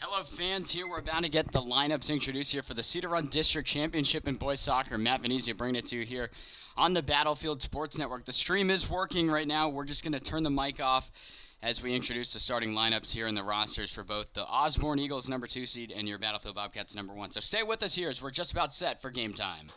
Hello, fans. Here we're about to get the lineups introduced here for the Cedar Run District Championship in boys soccer. Matt Venezia bringing it to you here on the Battlefield Sports Network. The stream is working right now. We're just going to turn the mic off as we introduce the starting lineups here in the rosters for both the Osborne Eagles number 2 seed and your Battlefield Bobcats number 1. So stay with us here as we're just about set for game time.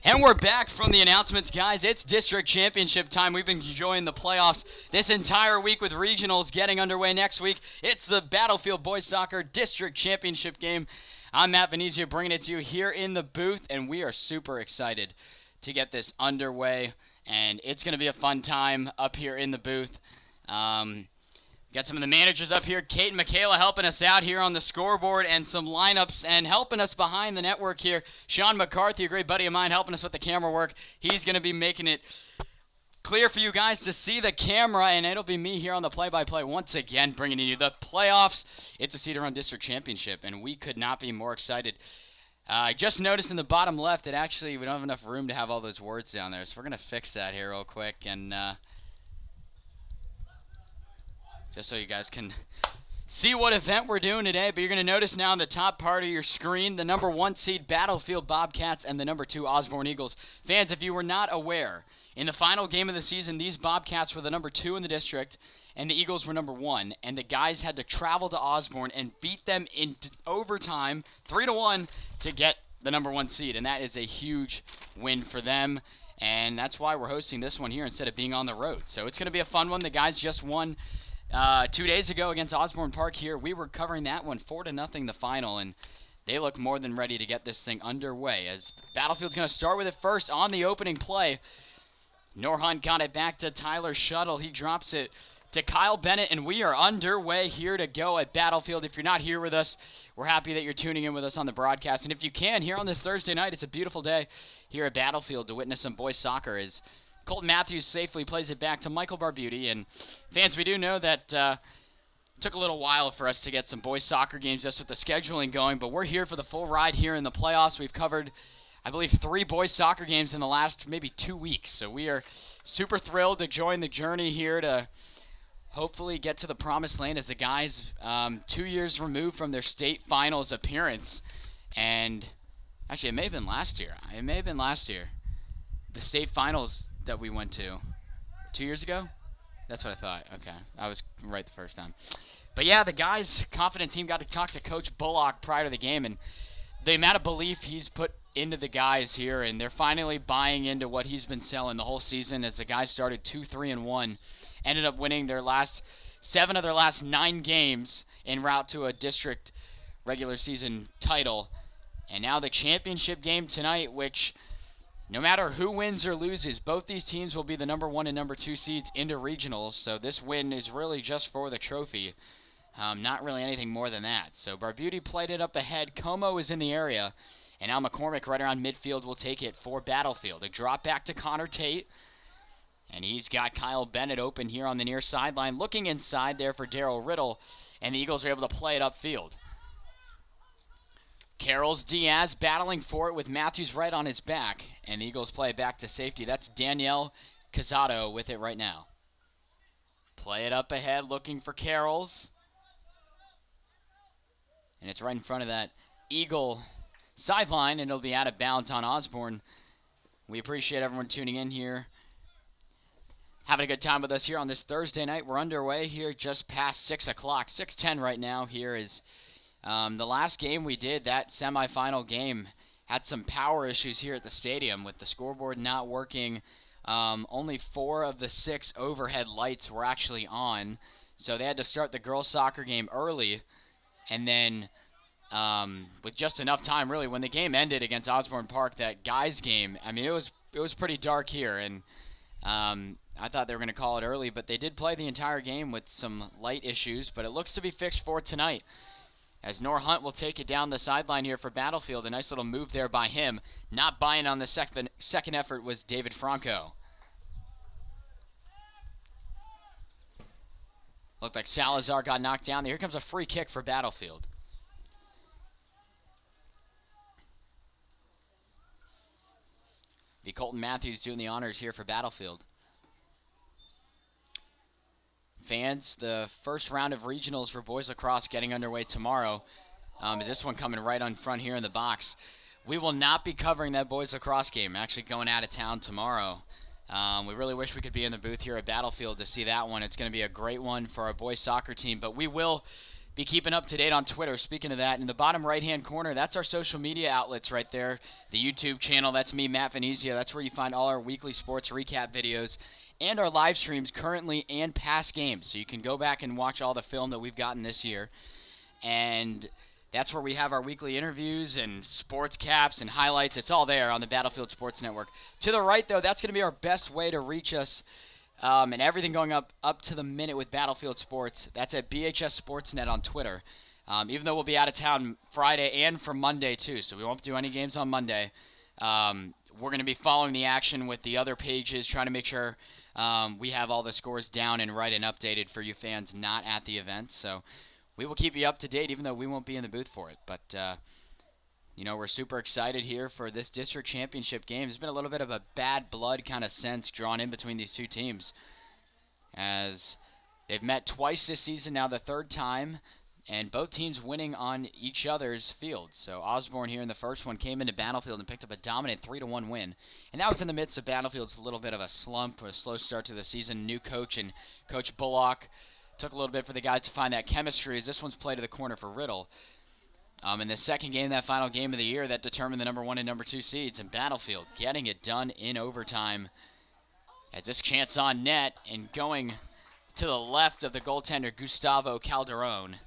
And we're back from the announcements, guys. It's district championship time. We've been enjoying the playoffs this entire week with regionals getting underway next week. It's the Battlefield Boys Soccer District Championship game. I'm Matt Venezia bringing it to you here in the booth, and we are super excited to get this underway. And it's going to be a fun time up here in the booth. Got some of the managers up here, Kate and Michaela, helping us out here on the scoreboard and some lineups, and helping us behind the network here. Sean McCarthy, a great buddy of mine, helping us with the camera work. He's going to be making it clear for you guys to see the camera, and it'll be me here on the play-by-play once again, bringing you the playoffs. It's a Cedar Run District Championship, and we could not be more excited. I just noticed in the bottom left that actually we don't have enough room to have all those words down there, so we're going to fix that here real quick, and just so you guys can see what event we're doing today. But you're going to notice now in the top part of your screen, the number 1 seed Battlefield Bobcats and the number 2 Osborne Eagles. Fans, if you were not aware, in the final game of the season, these Bobcats were the number 2 in the district, and the Eagles were number 1. And the guys had to travel to Osborne and beat them in overtime, 3-1, to get the number 1 seed. And that is a huge win for them. And that's why we're hosting this one here instead of being on the road. So it's going to be a fun one. The guys just won 2 days ago against Osborne Park here. We were covering that one 4-0 the final, and they look more than ready to get this thing underway as Battlefield's going to start with it first on the opening play. Norhunt got it back to Tyler Shuttle. He drops it to Kyle Bennett, and we are underway here to go at Battlefield. If you're not here with us, we're happy that you're tuning in with us on the broadcast. And if you can, here on this Thursday night, it's a beautiful day here at Battlefield to witness some boys soccer as Colton Matthews safely plays it back to Michael Barbuti. And fans, we do know that it took a little while for us to get some boys soccer games just with the scheduling going, but we're here for the full ride here in the playoffs. We've covered, I believe, 3 boys soccer games in the last maybe 2 weeks. So we are super thrilled to join the journey here to hopefully get to the promised land as the guys 2 years removed from their state finals appearance. And actually, it may have been last year. The state finals that we went to 2 years ago? That's what I thought. Okay. I was right the first time. But yeah, the guys, confident team, got to talk to Coach Bullock prior to the game, and the amount of belief he's put into the guys here, and they're finally buying into what he's been selling the whole season as the guys started 2-3-1, ended up winning their last 7 of their last 9 games en route to a district regular season title. And now the championship game tonight, which no matter who wins or loses, both these teams will be the number 1 and number 2 seeds into regionals. So this win is really just for the trophy. Not really anything more than that. So Barbuti played it up ahead. Como is in the area. And now McCormick right around midfield will take it for Battlefield. A drop back to Connor Tate. And he's got Kyle Bennett open here on the near sideline. Looking inside there for Daryl Riddle. And the Eagles are able to play it upfield. Carroll's Diaz battling for it with Matthews right on his back. And the Eagles play it back to safety. That's Danielle Cazzato with it right now. Play it up ahead looking for Carroll's. And it's right in front of that Eagle sideline, and it'll be out of bounds on Osborne. We appreciate everyone tuning in here, having a good time with us here on this Thursday night. We're underway here just past 6 o'clock. 6:10 right now. Here is the last game we did, that semifinal game, had some power issues here at the stadium with the scoreboard not working. Only 4 of the 6 overhead lights were actually on, so they had to start the girls' soccer game early. And then with just enough time, really, when the game ended against Osborne Park, that guys' game, I mean, it was pretty dark here, and I thought they were going to call it early, but they did play the entire game with some light issues, but it looks to be fixed for tonight. As Norhunt will take it down the sideline here for Battlefield. A nice little move there by him. Not buying on the second effort was David Franco. Looked like Salazar got knocked down there. Here comes a free kick for Battlefield. Be Colton Matthews doing the honors here for Battlefield. Fans, the first round of regionals for boys lacrosse getting underway tomorrow. Is this one coming right on front here in the box. We will not be covering that boys lacrosse game. Actually going out of town tomorrow. We really wish we could be in the booth here at Battlefield to see that one. It's going to be a great one for our boys soccer team, but we will be keeping up to date on Twitter. Speaking of that, in the bottom right-hand corner, that's our social media outlets right there. The YouTube channel, that's me, Matt Venezia. That's where you find all our weekly sports recap videos and our live streams currently and past games. So you can go back and watch all the film that we've gotten this year. And that's where we have our weekly interviews and sports caps and highlights. It's all there on the Battlefield Sports Network. To the right, though, that's going to be our best way to reach us. And everything going up to the minute with Battlefield Sports. That's at BHS Sportsnet on Twitter. Even though we'll be out of town Friday and for Monday, too, so we won't do any games on Monday. We're going to be following the action with the other pages, trying to make sure we have all the scores down and right and updated for you fans not at the event. So we will keep you up to date, even though we won't be in the booth for it. But we're super excited here for this district championship game. There's been a little bit of a bad blood kind of sense drawn in between these two teams, as they've met twice this season, now the third time, and both teams winning on each other's field. So Osborne here in the first one came into Battlefield and picked up a dominant 3-1 win, and that was in the midst of Battlefield's little bit of a slump, a slow start to the season. New coach and Coach Bullock took a little bit for the guys to find that chemistry, as this one's played to the corner for Riddle. In the second game, that final game of the year, that determined the number 1 and number 2 seeds in Battlefield, getting it done in overtime. As this chance on net and going to the left of the goaltender, Gustavo Calderon.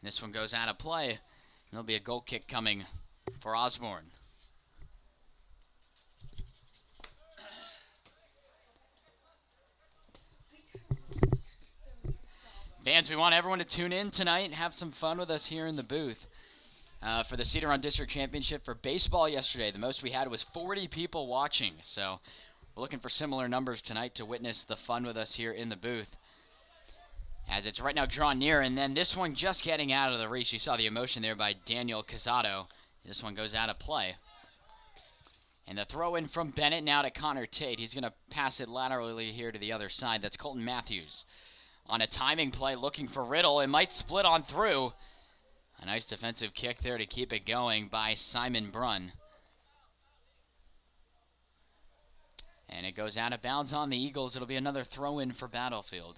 This one goes out of play, and there'll be a goal kick coming for Osborne. Fans, we want everyone to tune in tonight and have some fun with us here in the booth. For the Cedar Run District Championship for baseball yesterday, the most we had was 40 people watching. So we're looking for similar numbers tonight to witness the fun with us here in the booth, as it's right now drawn near. And then this one just getting out of the reach. You saw the emotion there by Daniel Casado. This one goes out of play. And the throw in from Bennett now to Connor Tate. He's going to pass it laterally here to the other side. That's Colton Matthews on a timing play looking for Riddle. It might split on through. A nice defensive kick there to keep it going by Simon Brunn. And it goes out of bounds on the Eagles. It'll be another throw-in for Battlefield.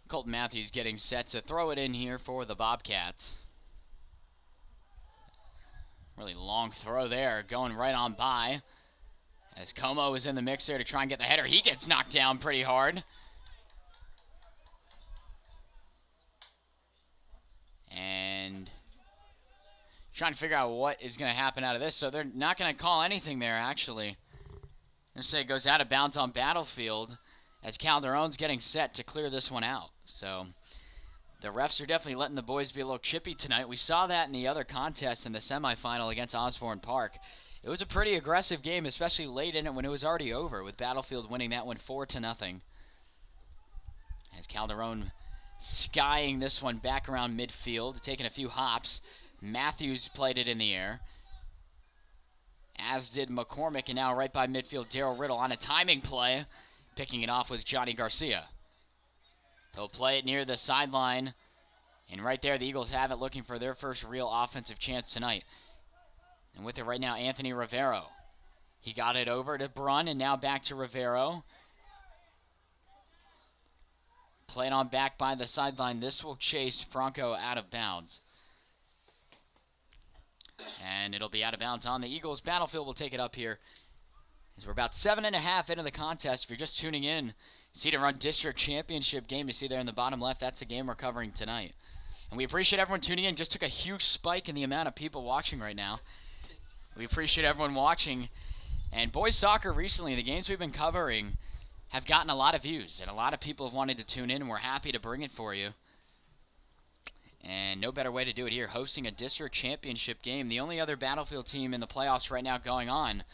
Colton Matthews getting set to throw it in here for the Bobcats. Really long throw there, going right on by. As Como is in the mix there to try and get the header. He gets knocked down pretty hard. And trying to figure out what is going to happen out of this. So they're not going to call anything there, actually. I'm going to say it goes out of bounds on Battlefield, as Calderon's getting set to clear this one out. So the refs are definitely letting the boys be a little chippy tonight. We saw that in the other contest in the semifinal against Osborne Park. It was a pretty aggressive game, especially late in it when it was already over, with Battlefield winning that one 4-0. As Calderon skying this one back around midfield, taking a few hops. Matthews played it in the air, as did McCormick, and now right by midfield, Darryl Riddle on a timing play. Picking it off was Johnny Garcia. They'll play it near the sideline, and right there the Eagles have it, looking for their first real offensive chance tonight. And with it right now, Anthony Rivero. He got it over to Brunn, and now back to Rivero. Played on back by the sideline. This will chase Franco out of bounds. And it'll be out of bounds on the Eagles. Battlefield will take it up here, as we're about 7.5 into the contest. If you're just tuning in, Cedar Run District Championship game you see there in the bottom left, that's the game we're covering tonight. And we appreciate everyone tuning in. Just took a huge spike in the amount of people watching right now. We appreciate everyone watching. And boys soccer recently, the games we've been covering have gotten a lot of views, and a lot of people have wanted to tune in, and we're happy to bring it for you. And no better way to do it here, hosting a district championship game. The only other Battlefield team in the playoffs right now going on,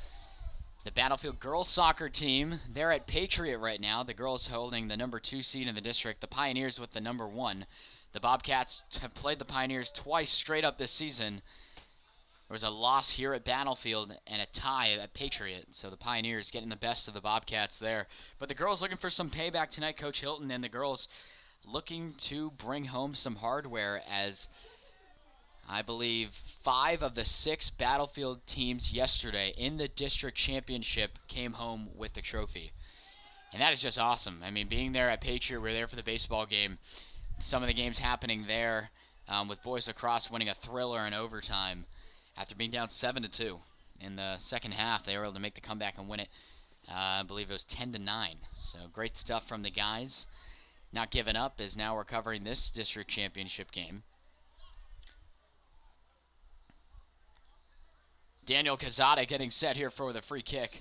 the Battlefield girls soccer team. They're at Patriot right now. The girls holding the number 2 seed in the district. The Pioneers with the number 1. The Bobcats have played the Pioneers twice straight up this season. There was a loss here at Battlefield and a tie at Patriot. So the Pioneers getting the best of the Bobcats there. But the girls looking for some payback tonight. Coach Hilton and the girls looking to bring home some hardware, as I believe 5 of the 6 Battlefield teams yesterday in the district championship came home with the trophy. And that is just awesome. I mean, being there at Patriot, we're there for the baseball game. Some of the games happening there with boys lacrosse winning a thriller in overtime after being down 7-2. In the second half, they were able to make the comeback and win it. I believe it was 10-9. So great stuff from the guys. Not giving up, as now we're covering this district championship game. Daniel Cazada getting set here for the free kick.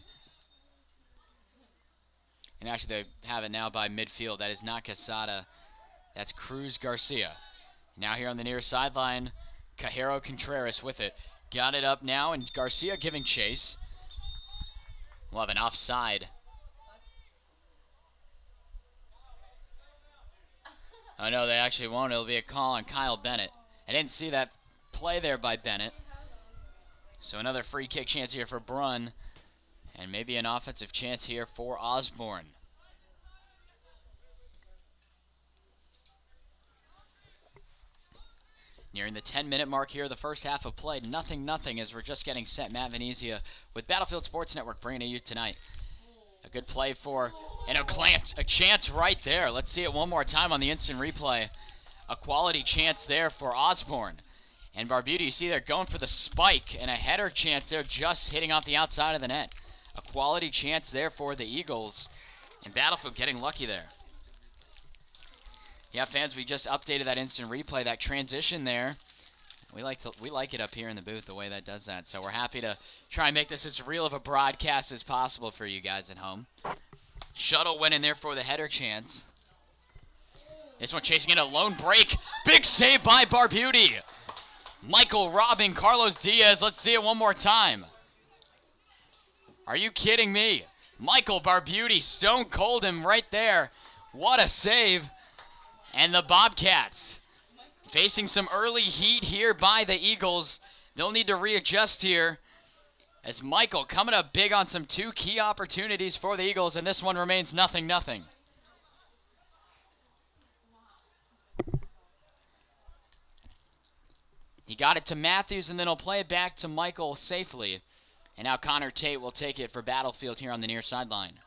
And actually they have it now by midfield. That is not Casada. That's Cruz Garcia. Now here on the near sideline, Cajero Contreras with it. Got it up now, and Garcia giving chase. We'll have an offside. Oh no, they actually won't. It'll be a call on Kyle Bennett. I didn't see that play there by Bennett. So another free kick chance here for Brunn. And maybe an offensive chance here for Osborne. Nearing the 10-minute mark here, the first half of play. Nothing as we're just getting set. Matt Venezia with Battlefield Sports Network bringing it to you tonight. A good play for, and a chance right there. Let's see it one more time on the instant replay. A quality chance there for Osborne. And Barbuti, you see they're going for the spike, and a header chance there just hitting off the outside of the net. A quality chance there for the Eagles. And Battlefield getting lucky there. Yeah, fans, we just updated that instant replay, that transition there. We like it up here in the booth, the way that does that. So we're happy to try and make this as real of a broadcast as possible for you guys at home. Shuttle went in there for the header chance. This one chasing in a lone break. Big save by Barbuti. Michael robbing Carlos Diaz. Let's see it one more time. Are you kidding me? Michael Barbuti stone cold him right there. What a save. And the Bobcats facing some early heat here by the Eagles. They'll need to readjust here as Michael coming up big on some 2 key opportunities for the Eagles, and this one remains 0-0. He got it to Matthews, and then he'll play it back to Michael safely. And now Connor Tate will take it for Battlefield here on the near sideline.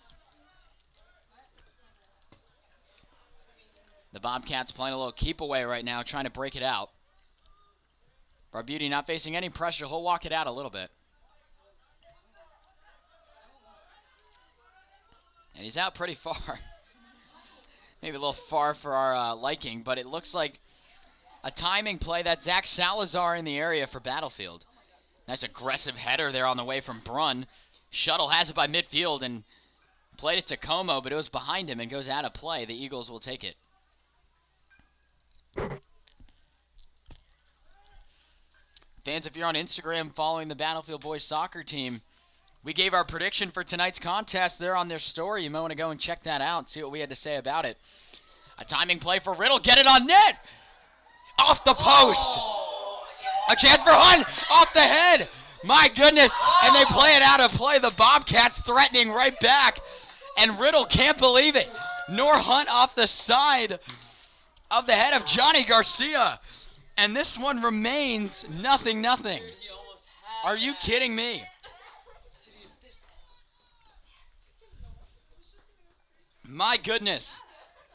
The Bobcats playing a little keep away right now, trying to break it out. Barbuti not facing any pressure. He'll walk it out a little bit. And he's out pretty far. Maybe a little far for our liking, but it looks like a timing play. That Zach Salazar in the area for Battlefield. Nice aggressive header there on the way from Brunn. Shuttle has it by midfield and played it to Como, but it was behind him and goes out of play. The Eagles will take it. Fans, if you're on Instagram following the Battlefield Boys soccer team, we gave our prediction for tonight's contest there on their story. You might want to go and check that out and see what we had to say about it. A timing play for Riddle. Get it on net! Off the post! A chance for Hunt! Off the head! My goodness! And they play it out of play. The Bobcats threatening right back. And Riddle can't believe it. Nor Hunt off the side of the head of Johnny Garcia. And this one remains 0-0. Are you kidding me? My goodness.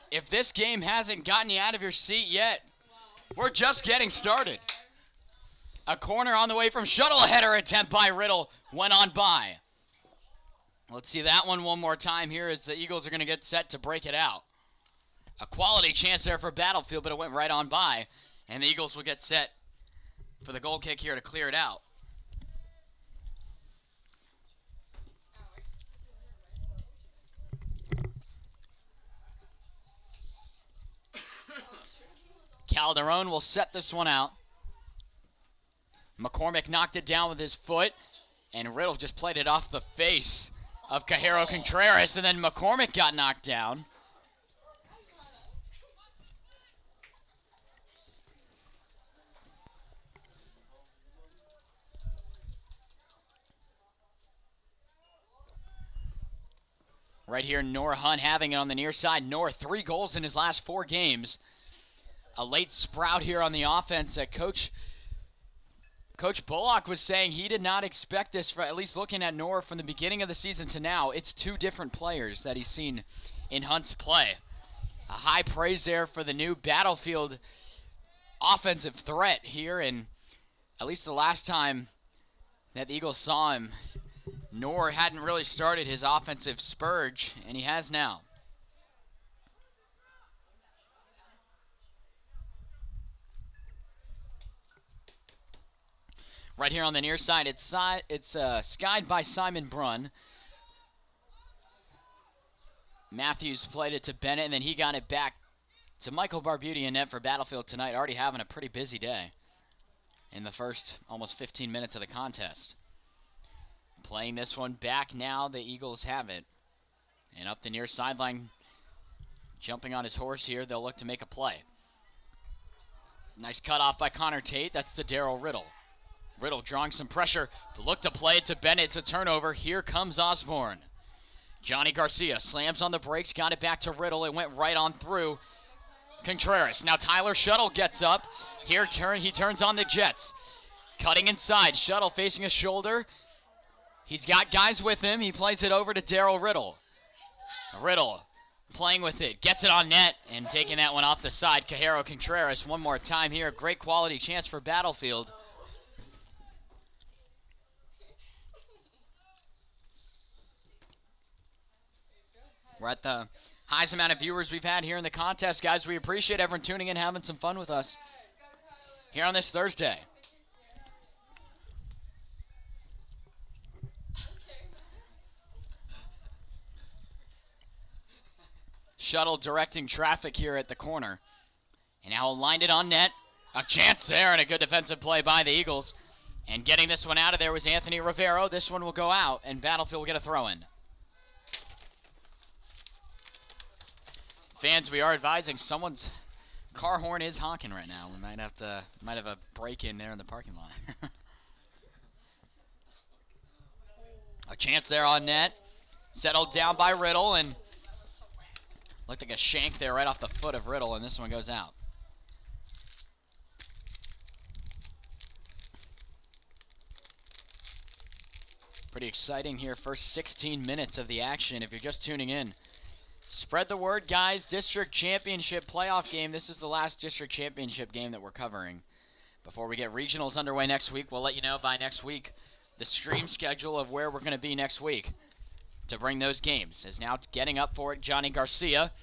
If this game hasn't gotten you out of your seat yet, we're just getting started. A corner on the way from Shuttle. A header attempt by Riddle went on by. Let's see that one more time here as the Eagles are going to get set to break it out. A quality chance there for Battlefield, but it went right on by. And the Eagles will get set for the goal kick here to clear it out. Calderon will set this one out. McCormick knocked it down with his foot, and Riddle just played it off the face of Cajero Contreras, and then McCormick got knocked down. Right here, Noah Hunt having it on the near side. Noah, 3 goals in his last 4 games. A late sprout here on the offense. Coach Coach Bullock was saying he did not expect this, for at least looking at Noor from the beginning of the season to now. It's two different players that he's seen in Hunt's play. A high praise there for the new Battlefield offensive threat here, and at least the last time that the Eagles saw him, Noor hadn't really started his offensive spurge, and he has now. Right here on the near side, it's skied by Simon Brunn. Matthews played it to Bennett, and then he got it back to Michael Barbuti in net for Battlefield tonight, already having a pretty busy day in the first almost 15 minutes of the contest. Playing this one back now, the Eagles have it. And up the near sideline, jumping on his horse here, they'll look to make a play. Nice cutoff by Connor Tate, that's to Darryl Riddle. Riddle drawing some pressure, look to play it to Bennett, it's a turnover, here comes Osborne. Johnny Garcia slams on the brakes, got it back to Riddle, it went right on through Contreras. Now Tyler Shuttle gets up, he turns on the Jets. Cutting inside, Shuttle facing a shoulder. He's got guys with him, he plays it over to Darryl Riddle. Riddle playing with it, gets it on net, and taking that one off the side. Cajero Contreras one more time here, great quality chance for Battlefield. We're at the highest amount of viewers we've had here in the contest, guys. We appreciate everyone tuning in, having some fun with us here on this Thursday. Shuttle directing traffic here at the corner. And now lined it on net. A chance there and a good defensive play by the Eagles. And getting this one out of there was Anthony Rivero. This one will go out, and Battlefield will get a throw-in. Fans, we are advising someone's car horn is honking right now. We might have a break-in there in the parking lot. A chance there on net. Settled down by Riddle, and looked like a shank there right off the foot of Riddle, and this one goes out. Pretty exciting here, first 16 minutes of the action if you're just tuning in. Spread the word, guys. District Championship playoff game. This is the last District Championship game that we're covering. Before we get regionals underway next week, we'll let you know by next week the stream schedule of where we're going to be next week to bring those games. Is now getting up for it, Johnny Garcia.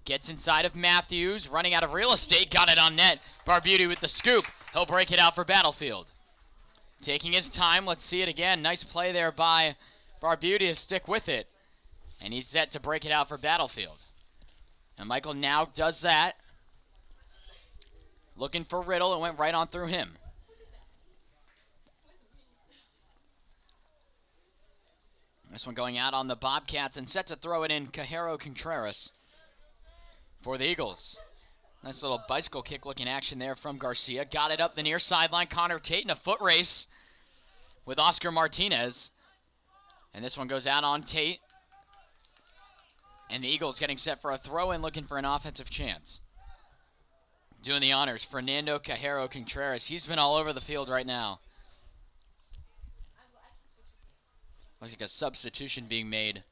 Gets inside of Matthews, running out of real estate, got it on net. Barbuti with the scoop. He'll break it out for Battlefield. Taking his time, let's see it again. Nice play there by Barbuti to stick with it. And he's set to break it out for Battlefield. And Michael now does that. Looking for Riddle, it went right on through him. This one going out on the Bobcats and set to throw it in Cajero Contreras for the Eagles. Nice little bicycle kick looking action there from Garcia. Got it up the near sideline. Connor Tate in a foot race with Oscar Martinez. And this one goes out on Tate. And the Eagles getting set for a throw-in, looking for an offensive chance. Doing the honors, Fernando Cajero Contreras. He's been all over the field right now. Looks like a substitution being made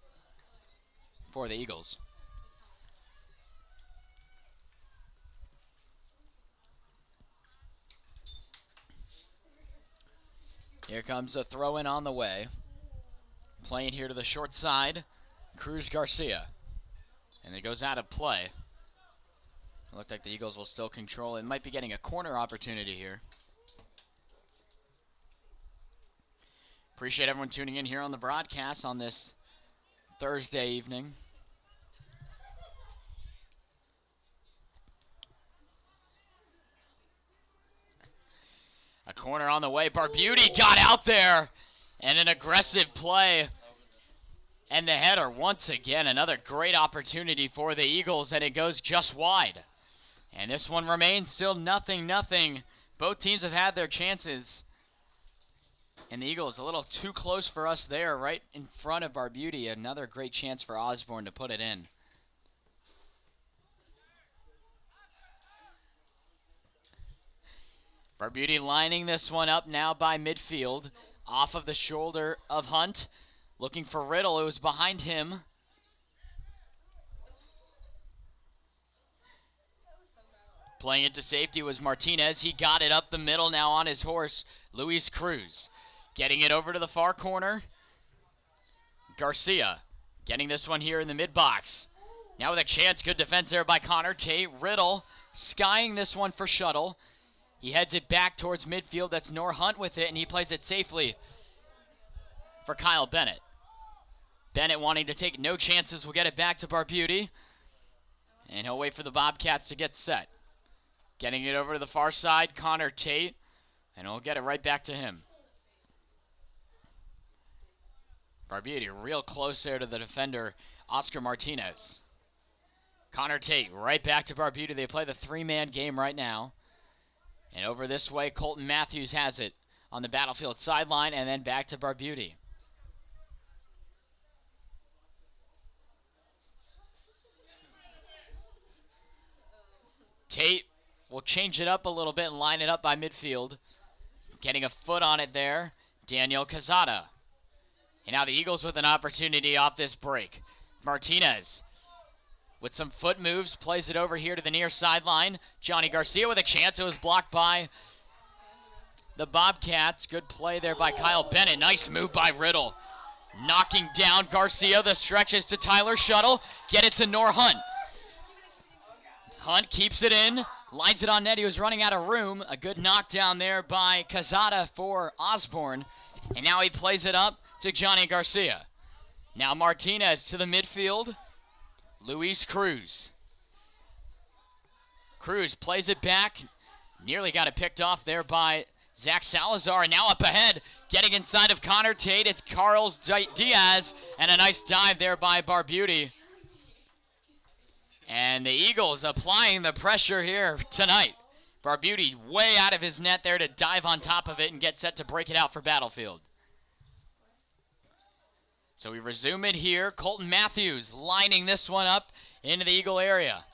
for the Eagles. Here comes a throw-in on the way. Playing here to the short side, Cruz Garcia. And it goes out of play. It looked like the Eagles will still control it. Might be getting a corner opportunity here. Appreciate everyone tuning in here on the broadcast on this Thursday evening. A corner on the way. Barbuti got out there. And an aggressive play. And the header once again. Another great opportunity for the Eagles. And it goes just wide. And this one remains still 0-0. Both teams have had their chances. And the Eagles a little too close for us there. Right in front of Barbuti. Another great chance for Osborne to put it in. Barbuti lining this one up now by midfield. Off of the shoulder of Hunt. Looking for Riddle. It was behind him. Playing it to safety was Martinez. He got it up the middle now on his horse, Luis Cruz. Getting it over to the far corner. Garcia getting this one here in the mid-box. Now with a chance, good defense there by Connor Tate. Riddle skying this one for shuttle. He heads it back towards midfield. That's Nor Hunt with it, and he plays it safely for Kyle Bennett. Bennett wanting to take no chances will get it back to Barbuti. And he'll wait for the Bobcats to get set. Getting it over to the far side, Connor Tate, and he'll get it right back to him. Barbuti real close there to the defender, Oscar Martinez. Connor Tate right back to Barbuti. They play the three-man game right now. And over this way, Colton Matthews has it on the Battlefield sideline, and then back to Barbuti. Tate will change it up a little bit and line it up by midfield. Getting a foot on it there, Daniel Cazada. And now the Eagles with an opportunity off this break. Martinez with some foot moves, plays it over here to the near sideline. Johnny Garcia with a chance. It was blocked by the Bobcats. Good play there by Kyle Bennett. Nice move by Riddle. Knocking down Garcia. The stretches to Tyler Shuttle. Get it to Nor Hunt. Hunt keeps it in. Lines it on net. He was running out of room. A good knockdown there by Cazada for Osborne. And now he plays it up to Johnny Garcia. Now Martinez to the midfield. Luis Cruz. Cruz plays it back. Nearly got it picked off there by Zach Salazar. And now up ahead, getting inside of Connor Tate. It's Carlos Diaz. And a nice dive there by Barbuti. And the Eagles applying the pressure here tonight. Barbuti way out of his net there to dive on top of it and get set to break it out for Battlefield. So we resume it here. Colton Matthews lining this one up into the Eagle area.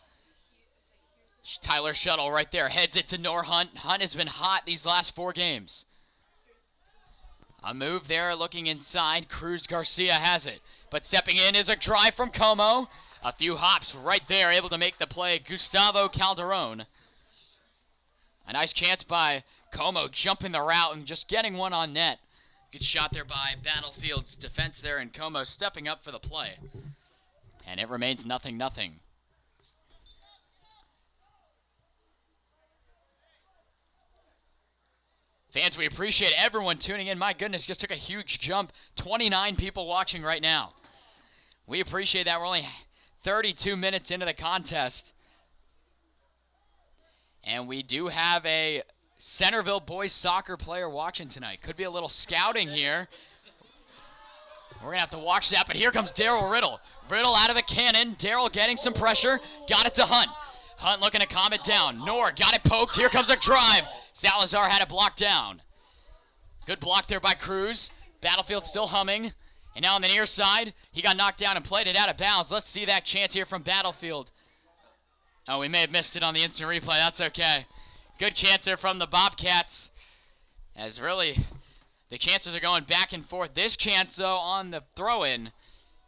Tyler Shuttle right there. Heads it to Nor Hunt. Hunt has been hot these last 4 games. A move there looking inside. Cruz Garcia has it. But stepping in is a drive from Como. A few hops right there. Able to make the play. Gustavo Calderon. A nice chance by Como jumping the route and just getting one on net. Good shot there by Battlefield's defense there, and Como stepping up for the play. And it remains 0-0. Fans, we appreciate everyone tuning in. My goodness, just took a huge jump. 29 people watching right now. We appreciate that. We're only 32 minutes into the contest. And we do have a Centerville boys soccer player watching tonight. Could be a little scouting here. We're going to have to watch that, but here comes Daryl Riddle. Riddle out of the cannon. Daryl getting some pressure. Got it to Hunt. Hunt looking to calm it down. Nor got it poked. Here comes a drive. Salazar had it blocked down. Good block there by Cruz. Battlefield still humming. And now on the near side, he got knocked down and played it out of bounds. Let's see that chance here from Battlefield. Oh, we may have missed it on the instant replay. That's okay. Good chance there from the Bobcats. As really, the chances are going back and forth. This chance, though, on the throw-in,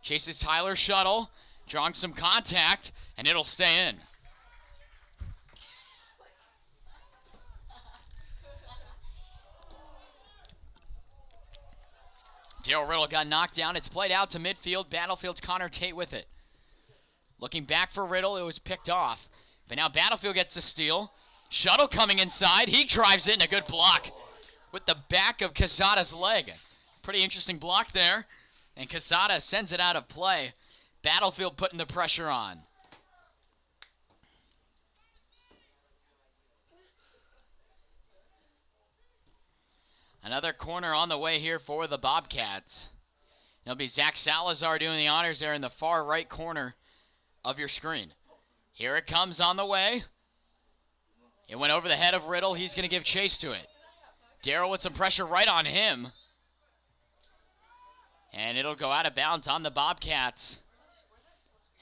chases Tyler Shuttle, drawing some contact, and it'll stay in. Daryl Riddle got knocked down. It's played out to midfield. Battlefield's Connor Tate with it. Looking back for Riddle, it was picked off. But now Battlefield gets the steal. Shuttle coming inside. He drives it in a good block with the back of Casada's leg. Pretty interesting block there. And Casada sends it out of play. Battlefield putting the pressure on. Another corner on the way here for the Bobcats. It'll be Zach Salazar doing the honors there in the far right corner of your screen. Here it comes on the way. It went over the head of Riddle. He's going to give chase to it. Daryl with some pressure right on him. And it'll go out of bounds on the Bobcats.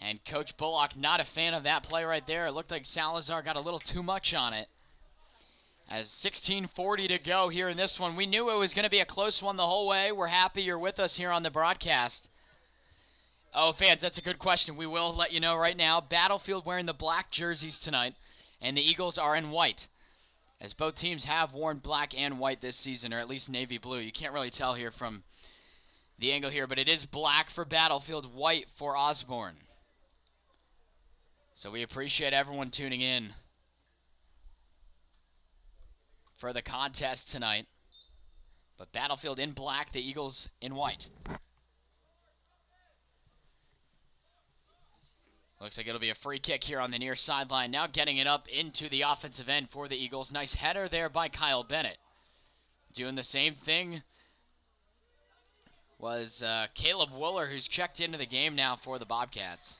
And Coach Bullock not a fan of that play right there. It looked like Salazar got a little too much on it. As 16:40 to go here in this one. We knew it was going to be a close one the whole way. We're happy you're with us here on the broadcast. Oh, fans, that's a good question. We will let you know right now. Battlefield wearing the black jerseys tonight, and the Eagles are in white, as both teams have worn black and white this season, or at least navy blue. You can't really tell here from the angle here, but it is black for Battlefield, white for Osborne. So we appreciate everyone tuning in for the contest tonight. But Battlefield in black, the Eagles in white. Looks like it'll be a free kick here on the near sideline. Now getting it up into the offensive end for the Eagles. Nice header there by Kyle Bennett. Doing the same thing was Caleb Wooler, who's checked into the game now for the Bobcats.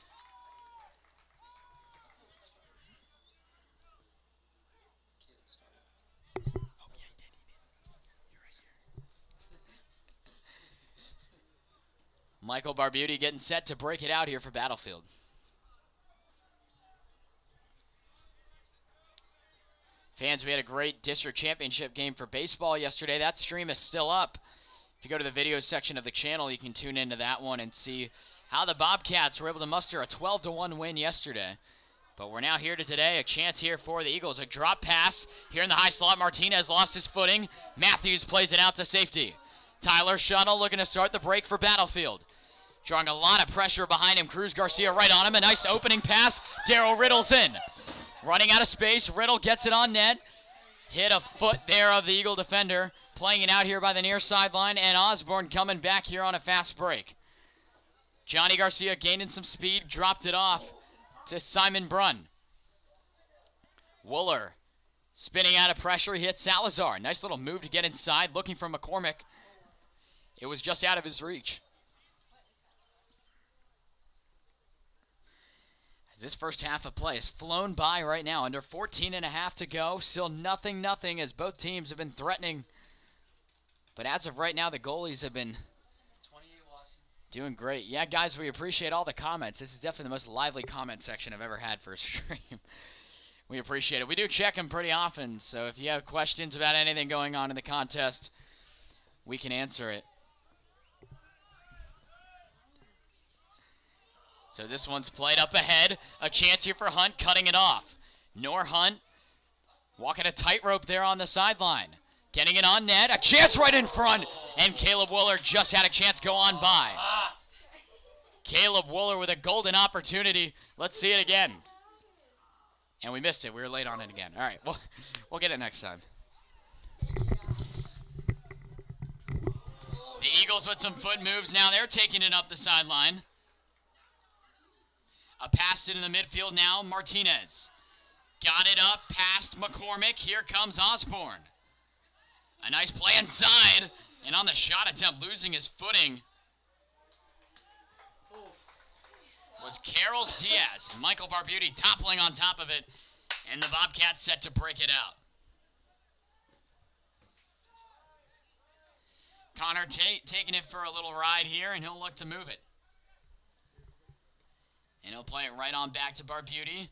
Michael Barbuti getting set to break it out here for Battlefield. Fans, we had a great district championship game for baseball yesterday. That stream is still up. If you go to the video section of the channel, you can tune into that one and see how the Bobcats were able to muster a 12-1 win yesterday. But we're now here to today. A chance here for the Eagles. A drop pass here in the high slot. Martinez lost his footing. Matthews plays it out to safety. Tyler Shuttle looking to start the break for Battlefield. Drawing a lot of pressure behind him. Cruz Garcia right on him. A nice opening pass. Darryl Riddle's in. Running out of space. Riddle gets it on net. Hit a foot there of the Eagle defender. Playing it out here by the near sideline. And Osborne coming back here on a fast break. Johnny Garcia gaining some speed. Dropped it off to Simon Brunn. Wooler spinning out of pressure. He hits Salazar. Nice little move to get inside. Looking for McCormick. It was just out of his reach. This first half of play has flown by right now. Under 14 and a half to go. Still nothing as both teams have been threatening. But as of right now, the goalies have been doing great. Yeah, guys, we appreciate all the comments. This is definitely the most lively comment section I've ever had for a stream. We appreciate it. We do check them pretty often, so if you have questions about anything going on in the contest, we can answer it. So this one's played up ahead. A chance here for Hunt, cutting it off. Nor Hunt walking a tightrope there on the sideline. Getting it on net. A chance right in front. And Caleb Wooler just had a chance go on by. Caleb Wooler with a golden opportunity. Let's see it again. And we missed it. We were late on it again. All right, we'll get it next time. The Eagles with some foot moves now. They're taking it up the sideline. A pass into the midfield now, Martinez. Got it up past McCormick. Here comes Osborne. A nice play inside. And on the shot attempt, losing his footing was Carroll's Diaz. Michael Barbuti toppling on top of it. And the Bobcats set to break it out. Connor taking it for a little ride here, and he'll look to move it. And he'll play it right on back to Barbuti.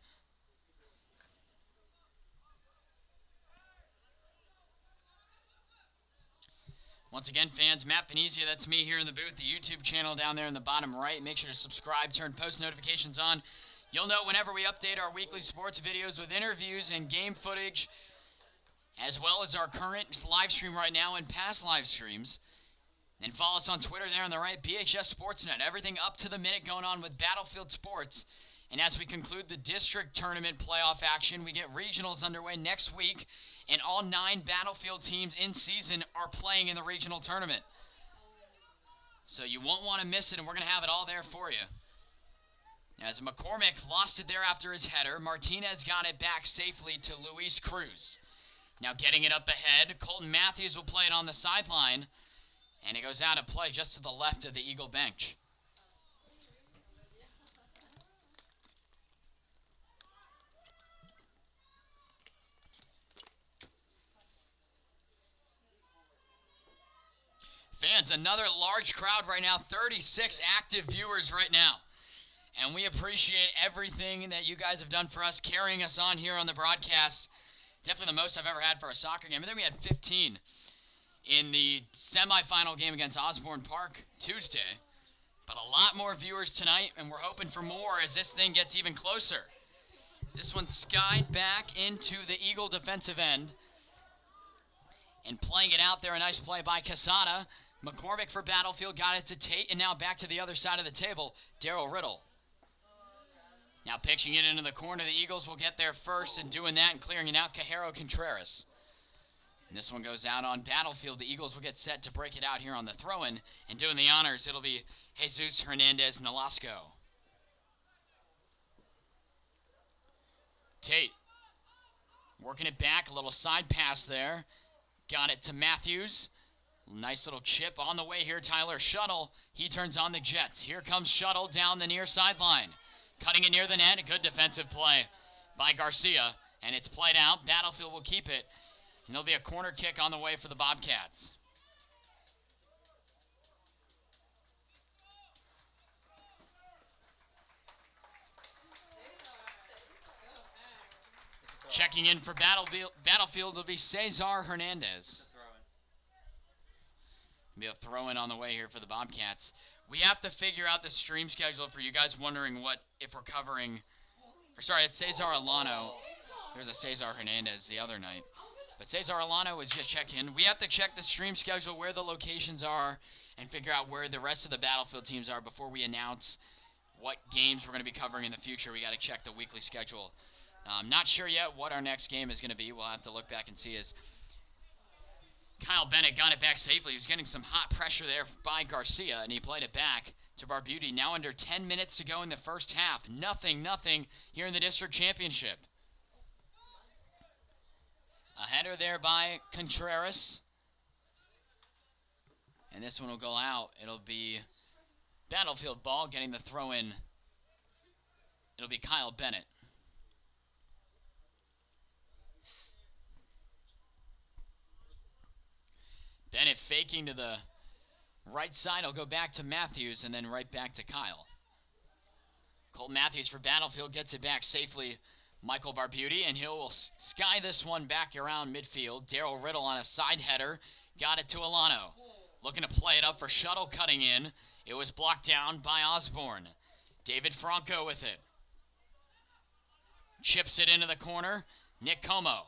Once again, fans, Matt Venezia, that's me here in the booth, the YouTube channel down there in the bottom right. Make sure to subscribe, turn post notifications on. You'll know whenever we update our weekly sports videos with interviews and game footage, as well as our current live stream right now and past live streams. And follow us on Twitter there on the right, BHS Sportsnet. Everything up to the minute going on with Battlefield Sports. And as we conclude the district tournament playoff action, we get regionals underway next week. And all 9 Battlefield teams in season are playing in the regional tournament. So you won't want to miss it, and we're going to have it all there for you. As McCormick lost it there after his header, Martinez got it back safely to Luis Cruz. Now getting it up ahead, Colton Matthews will play it on the sideline. And it goes out of play just to the left of the Eagle bench. Fans, another large crowd right now, 36 active viewers right now. And we appreciate everything that you guys have done for us, carrying us on here on the broadcast. Definitely the most I've ever had for a soccer game. And then we had 15 in the semifinal game against Osborne Park Tuesday. But a lot more viewers tonight, and we're hoping for more as this thing gets even closer. This one skied back into the Eagle defensive end. And playing it out there, a nice play by Casada. McCormick for Battlefield got it to Tate, and now back to the other side of the table, Daryl Riddle. Now pitching it into the corner, the Eagles will get there first, and doing that and clearing it out, Cajero Contreras. And this one goes out on Battlefield. The Eagles will get set to break it out here on the throw-in, and doing the honors, it'll be Jesus Hernandez Nolasco. Tate working it back, a little side pass there. Got it to Matthews. Nice little chip on the way here. Tyler Shuttle. He turns on the Jets. Here comes Shuttle down the near sideline. Cutting it near the net. A good defensive play by Garcia. And it's played out. Battlefield will keep it. And there'll be a corner kick on the way for the Bobcats. Checking in for Battlefield will be Cesar Hernandez. Be a throw-in on the way here for the Bobcats. We have to figure out the stream schedule for you guys wondering if we're covering. Sorry, it's Cesar Alano. There's a Cesar Hernandez the other night. But Cesar Alano was just checking. We have to check the stream schedule, where the locations are, and figure out where the rest of the Battlefield teams are before we announce what games we're going to be covering in the future. We got to check the weekly schedule. Not sure yet what our next game is going to be. We'll have to look back and see as Kyle Bennett got it back safely. He was getting some hot pressure there by Garcia, and he played it back to Barbuti. Now under 10 minutes to go in the first half. Nothing here in the district championship. A header there by Contreras. And this one will go out. It'll be Battlefield ball getting the throw in. It'll be Kyle Bennett. Bennett faking to the right side. He'll go back to Matthews and then right back to Kyle. Colt Matthews for Battlefield gets it back safely. Michael Barbuti, and he'll sky this one back around midfield. Daryl Riddle on a side header. Got it to Alano. Looking to play it up for Shuttle cutting in. It was blocked down by Osborne. David Franco with it. Chips it into the corner. Nick Como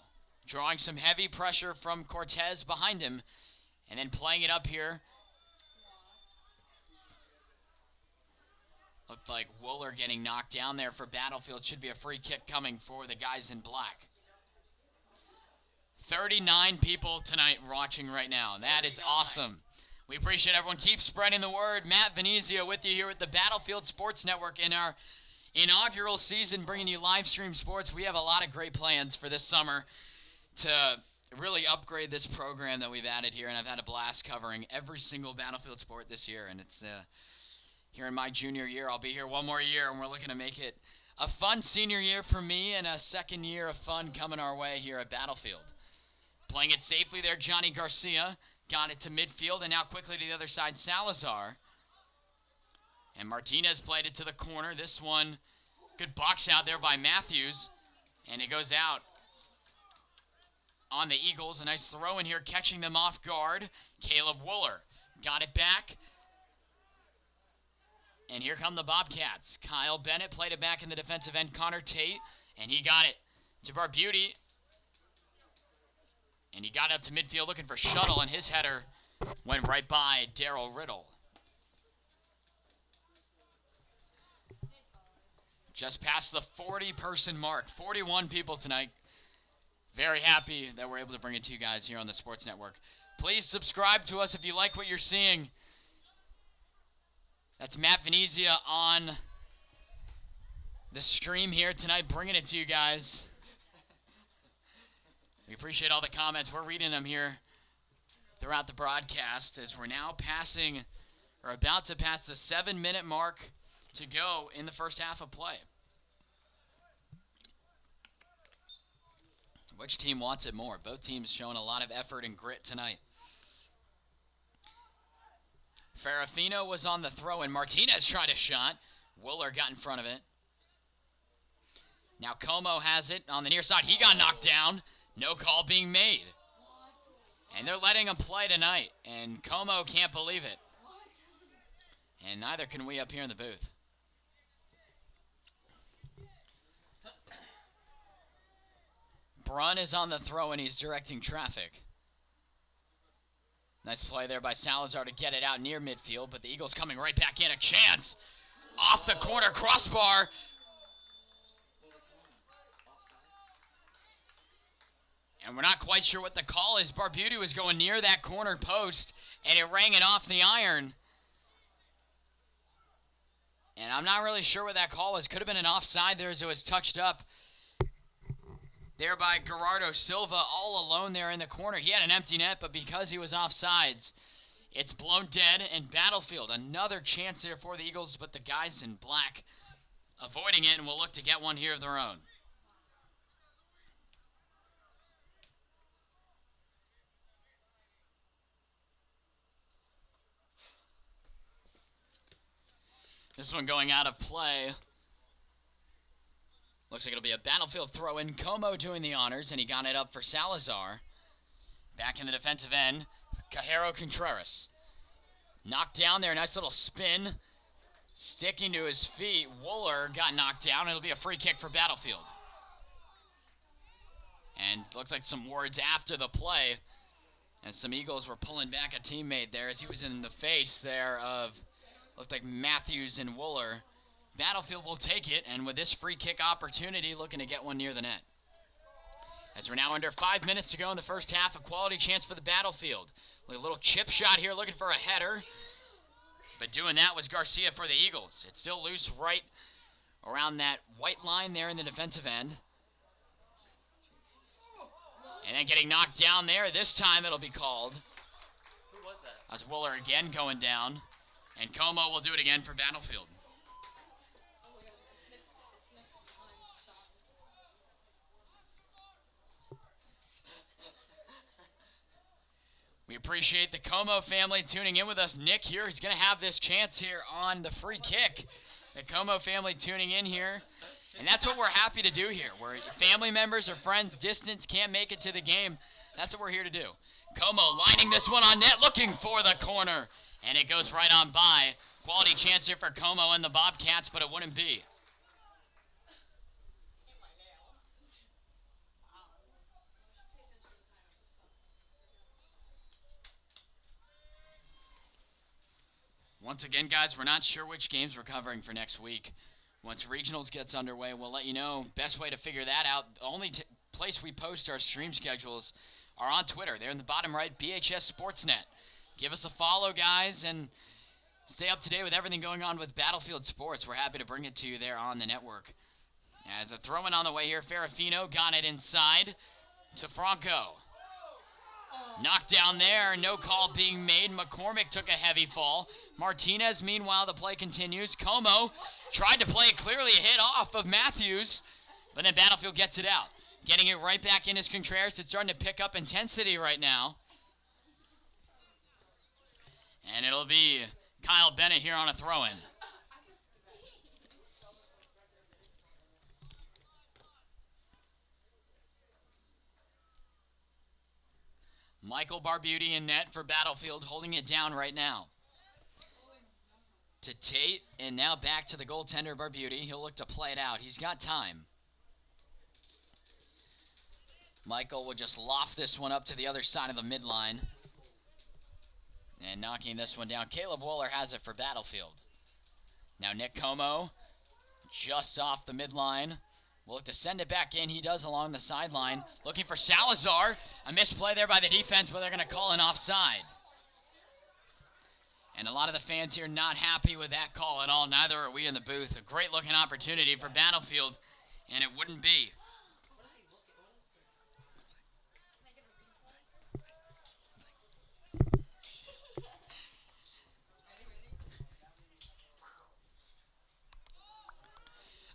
drawing some heavy pressure from Cortez behind him. And then playing it up here. Looked like Wooler getting knocked down there for Battlefield. Should be a free kick coming for the guys in black. 39 people tonight watching right now. That is awesome. We appreciate everyone. Keep spreading the word. Matt Venezia with you here at the Battlefield Sports Network in our inaugural season, bringing you live stream sports. We have a lot of great plans for this summer to really upgrade this program that we've added here, and I've had a blast covering every single Battlefield sport this year, and it's here in my junior year. I'll be here one more year, and we're looking to make it a fun senior year for me and a second year of fun coming our way here at Battlefield. Playing it safely there, Johnny Garcia got it to midfield, and now quickly to the other side, Salazar. And Martinez played it to the corner. This one, good box out there by Matthews, and it goes out on the Eagles. A nice throw in here, catching them off guard. Caleb Wooler got it back. And here come the Bobcats. Kyle Bennett played it back in the defensive end. Connor Tate, and he got it to Barbuti. And he got up to midfield looking for Shuttle, and his header went right by Daryl Riddle. Just past the 40-person mark. 41 people tonight. Very happy that we're able to bring it to you guys here on the Sports Network. Please subscribe to us if you like what you're seeing. That's Matt Venezia on the stream here tonight, bringing it to you guys. We appreciate all the comments. We're reading them here throughout the broadcast as we're now passing, or about to pass, the 7-minute mark to go in the first half of play. Which team wants it more? Both teams showing a lot of effort and grit tonight. Ferrafino was on the throw, and Martinez tried a shot. Wooler got in front of it. Now Como has it on the near side. He got knocked down. No call being made. And they're letting him play tonight. And Como can't believe it. And neither can we up here in the booth. Brun is on the throw and he's directing traffic. Nice play there by Salazar to get it out near midfield, but the Eagles coming right back in. A chance. Off the corner crossbar. And we're not quite sure what the call is. Barbuti was going near that corner post, and it rang it off the iron. And I'm not really sure what that call was. Could have been an offside there as it was touched up there by Gerardo Silva, all alone there in the corner. He had an empty net, but because he was offsides, it's blown dead. And Battlefield, another chance there for the Eagles, but the guys in black avoiding it and will look to get one here of their own. This one going out of play. Looks like it'll be a Battlefield throw-in. Como doing the honors, and he got it up for Salazar. Back in the defensive end, Cajero Contreras. Knocked down there, nice little spin. Sticking to his feet, Wooler got knocked down. It'll be a free kick for Battlefield. And looked like some words after the play, and some Eagles were pulling back a teammate there as he was in the face there of, looked like Matthews and Wooler. Battlefield will take it, and with this free kick opportunity, looking to get one near the net. As we're now under 5 minutes to go in the first half, a quality chance for the Battlefield. A little chip shot here, looking for a header. But doing that was Garcia for the Eagles. It's still loose right around that white line there in the defensive end. And then getting knocked down there. This time it'll be called. Who was that? That's Wooler again going down. And Como will do it again for Battlefield. We appreciate the Como family tuning in with us. Nick here, he's going to have this chance here on the free kick. The Como family tuning in here. And that's what we're happy to do here. Where family members or friends distance can't make it to the game. That's what we're here to do. Como lining this one on net, looking for the corner. And it goes right on by. Quality chance here for Como and the Bobcats, but it wouldn't be. Once again, guys, we're not sure which games we're covering for next week. Once regionals gets underway, we'll let you know. Best way to figure that out, the only place we post our stream schedules are on Twitter. They're in the bottom right, BHS Sportsnet. Give us a follow, guys, and stay up to date with everything going on with Battlefield Sports. We're happy to bring it to you there on the network. As a throw-in on the way here, Ferrafino got it inside to Franco. Knocked down there, no call being made. McCormick took a heavy fall. Martinez, meanwhile, the play continues. Como tried to play it clearly, a hit off of Matthews, but then Battlefield gets it out. Getting it right back in is Contreras. It's starting to pick up intensity right now. And it'll be Kyle Bennett here on a throw-in. Michael Barbuti in net for Battlefield, holding it down right now. To Tate, and now back to the goaltender Barbuti. He'll look to play it out. He's got time. Michael will just loft this one up to the other side of the midline. And knocking this one down. Caleb Wooler has it for Battlefield. Now Nick Como, just off the midline. We'll look to send it back in. He does along the sideline. Looking for Salazar. A misplay there by the defense, but they're going to call an offside. And a lot of the fans here not happy with that call at all. Neither are we in the booth. A great looking opportunity for Battlefield, and it wouldn't be.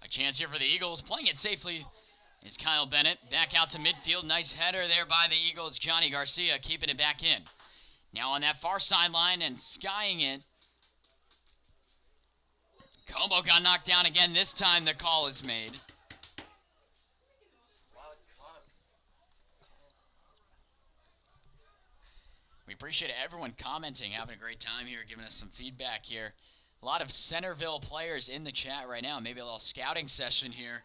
A chance here for the Eagles. Playing it safely is Kyle Bennett. Back out to midfield. Nice header there by the Eagles. Johnny Garcia keeping it back in. Now on that far sideline and skying it. Como got knocked down again. This time the call is made. appreciate everyone commenting, having a great time here, giving us some feedback here. A lot of Centerville players in the chat right now. Maybe a little scouting session here,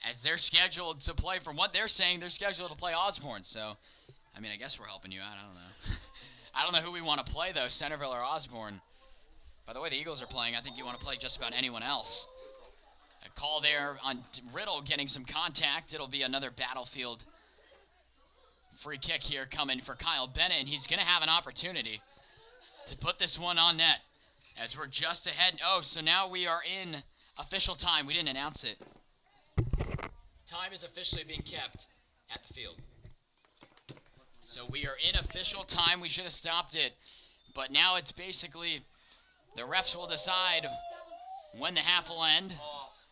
as they're scheduled to play. From what they're saying, they're scheduled to play Osborne. So, I mean, I guess we're helping you out. I don't know. I don't know who we want to play, though, Centerville or Osborne. By the way the Eagles are playing, I think you want to play just about anyone else. A call there on Riddle getting some contact. It'll be another Battlefield free kick here coming for Kyle Bennett, and he's going to have an opportunity to put this one on net as we're just ahead. Oh, so now we are in official time. We didn't announce it. Time is officially being kept at the field. So we are in official time. We should have stopped it, but now it's basically the refs will decide when the half will end.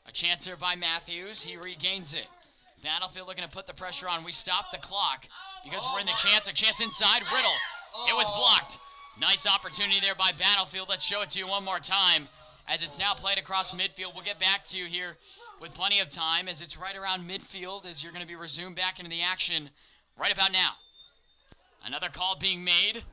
A chance there by Matthews. He regains it. Battlefield looking to put the pressure on. We stop the clock because we're in the chance. A chance inside. Riddle. It was blocked. Nice opportunity there by Battlefield. Let's show it to you one more time as it's now played across midfield. We'll get back to you here with plenty of time as it's right around midfield as you're going to be resumed back into the action right about now. Another call being made.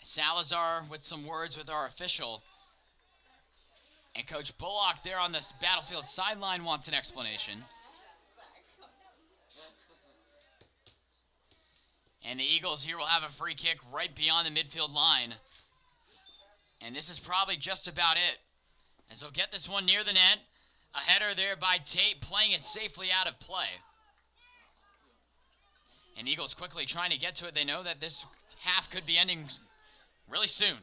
Salazar with some words with our official. And Coach Bullock there on this Battlefield sideline wants an explanation. And the Eagles here will have a free kick right beyond the midfield line. And this is probably just about it. And so get this one near the net. A header there by Tate, playing it safely out of play. And Eagles quickly trying to get to it. They know that this half could be ending really soon.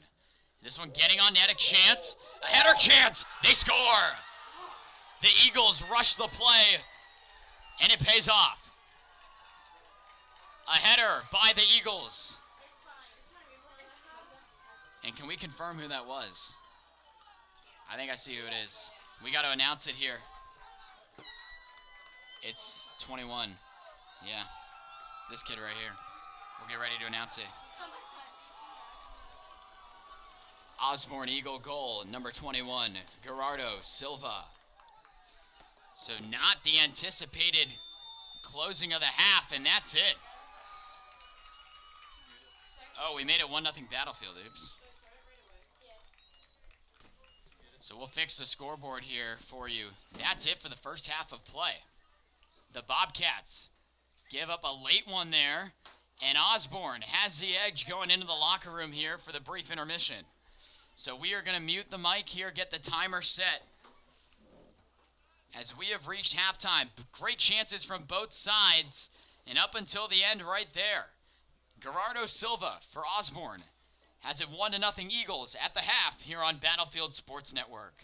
This one getting on net, a chance. A header chance. They score. The Eagles rush the play, and it pays off. A header by the Eagles. And can we confirm who that was? I think I see who it is. We got to announce it here. It's 21. Yeah. This kid right here. We'll get ready to announce it. Osborne Eagle goal, number 21, Gerardo Silva. So not the anticipated closing of the half, and that's it. Oh, we made it 1-0 Battlefield, oops. So we'll fix the scoreboard here for you. That's it for the first half of play. The Bobcats give up a late one there, and Osborne has the edge going into the locker room here for the brief intermission. So we are going to mute the mic here, get the timer set. As we have reached halftime, great chances from both sides, and up until the end right there. Gerardo Silva for Osborne has it 1-0 Eagles at the half here on Battlefield Sports Network.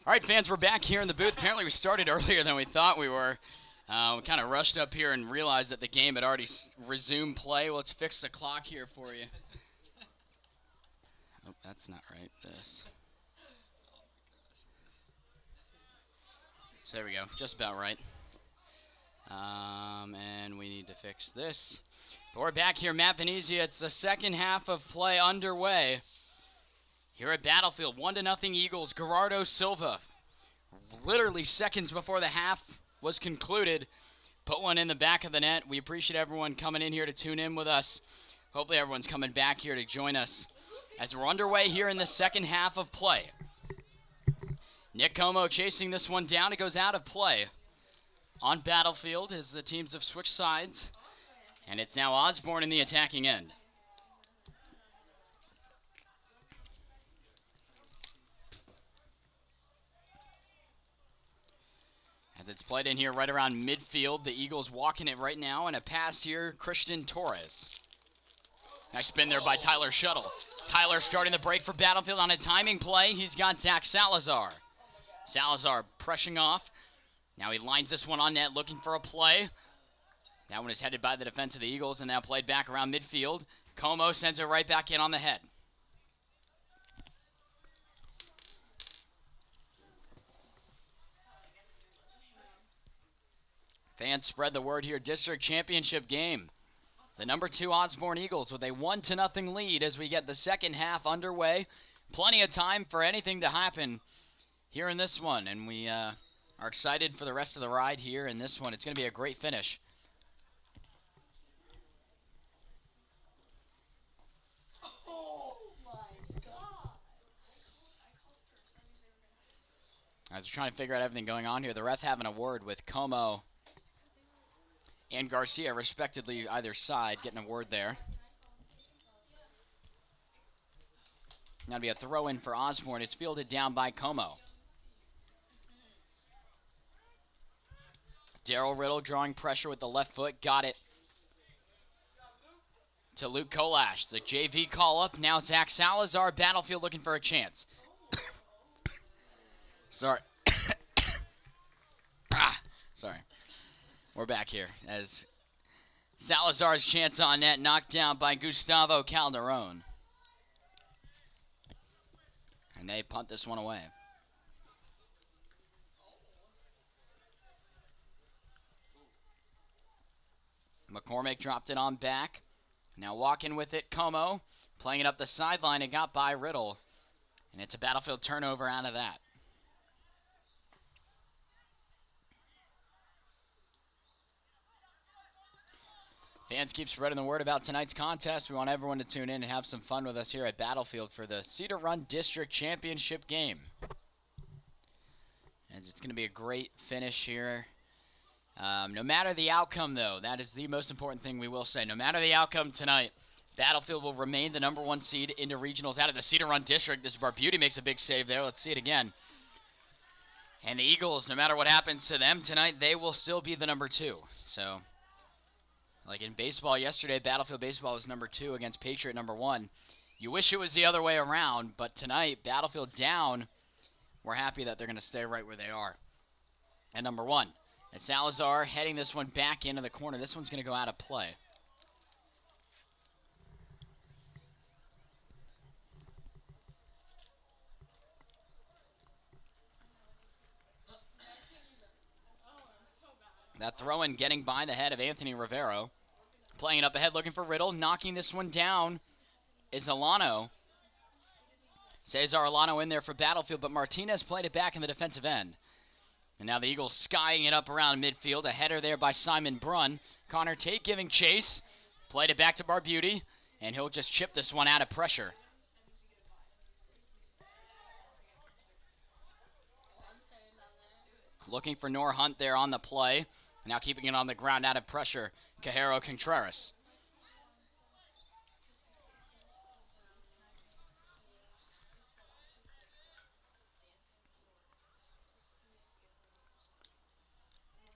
All right, fans, we're back here in the booth. Apparently, we started earlier than we thought we were. We kind of rushed up here and realized that the game had already resumed play. Well, let's fix the clock here for you. Oh, that's not right. This. So there we go. Just about right. And we need to fix this. But we're back here, Matt Venezia. It's the second half of play underway. Here at Battlefield, 1-0 Eagles. Gerardo Silva, literally seconds before the half was concluded, put one in the back of the net. We appreciate everyone coming in here to tune in with us. Hopefully everyone's coming back here to join us as we're underway here in the second half of play. Nick Como chasing this one down. It goes out of play on Battlefield as the teams have switched sides. And it's now Osborne in the attacking end. As it's played in here right around midfield, the Eagles walking it right now, and a pass here, Christian Torres. Nice spin there by Tyler Shuttle. Tyler starting the break for Battlefield on a timing play. He's got Zach Salazar. Salazar pressing off. Now he lines this one on net, looking for a play. That one is headed by the defense of the Eagles, and now played back around midfield. Como sends it right back in on the head. Fans spread the word here, district championship game. The number 2 Osborne Eagles with a 1-0 lead as we get the second half underway. Plenty of time for anything to happen here in this one, and we are excited for the rest of the ride here in this one. It's going to be a great finish. As we're trying to figure out everything going on here, the ref having a word with Como and Garcia, respectively, either side, getting a word there. Now to be a throw-in for Osborne. It's fielded down by Como. Daryl Riddle drawing pressure with the left foot. Got it to Luke Kolash. The JV call-up. Now Zach Salazar. Battlefield looking for a chance. Sorry. Sorry. We're back here as Salazar's chance on net knocked down by Gustavo Calderon. And they punt this one away. McCormick dropped it on back. Now walking with it, Como. Playing it up the sideline. It got by Riddle. And it's a Battlefield turnover out of that. Fans keep spreading the word about tonight's contest. We want everyone to tune in and have some fun with us here at Battlefield for the Cedar Run District Championship game. As it's going to be a great finish here. No matter the outcome, though, that is the most important thing we will say. No matter the outcome tonight, Battlefield will remain the number 1 seed into regionals out of the Cedar Run District. This Barbuti makes a big save there. Let's see it again. And the Eagles, no matter what happens to them tonight, they will still be the number 2. So, like in baseball yesterday, Battlefield Baseball was number 2 against Patriot number 1. You wish it was the other way around, but tonight, Battlefield down. We're happy that they're going to stay right where they are at number 1. And Salazar heading this one back into the corner. This one's going to go out of play. That throw-in getting by the head of Anthony Rivero. Playing it up ahead, looking for Riddle. Knocking this one down is Alano. Cesar Alano in there for Battlefield, but Martinez played it back in the defensive end. And now the Eagles skying it up around midfield. A header there by Simon Brunn. Connor Tate giving chase. Played it back to Barbuti, and he'll just chip this one out of pressure. Looking for Nor Hunt there on the play. Now keeping it on the ground out of pressure, Cajero Contreras.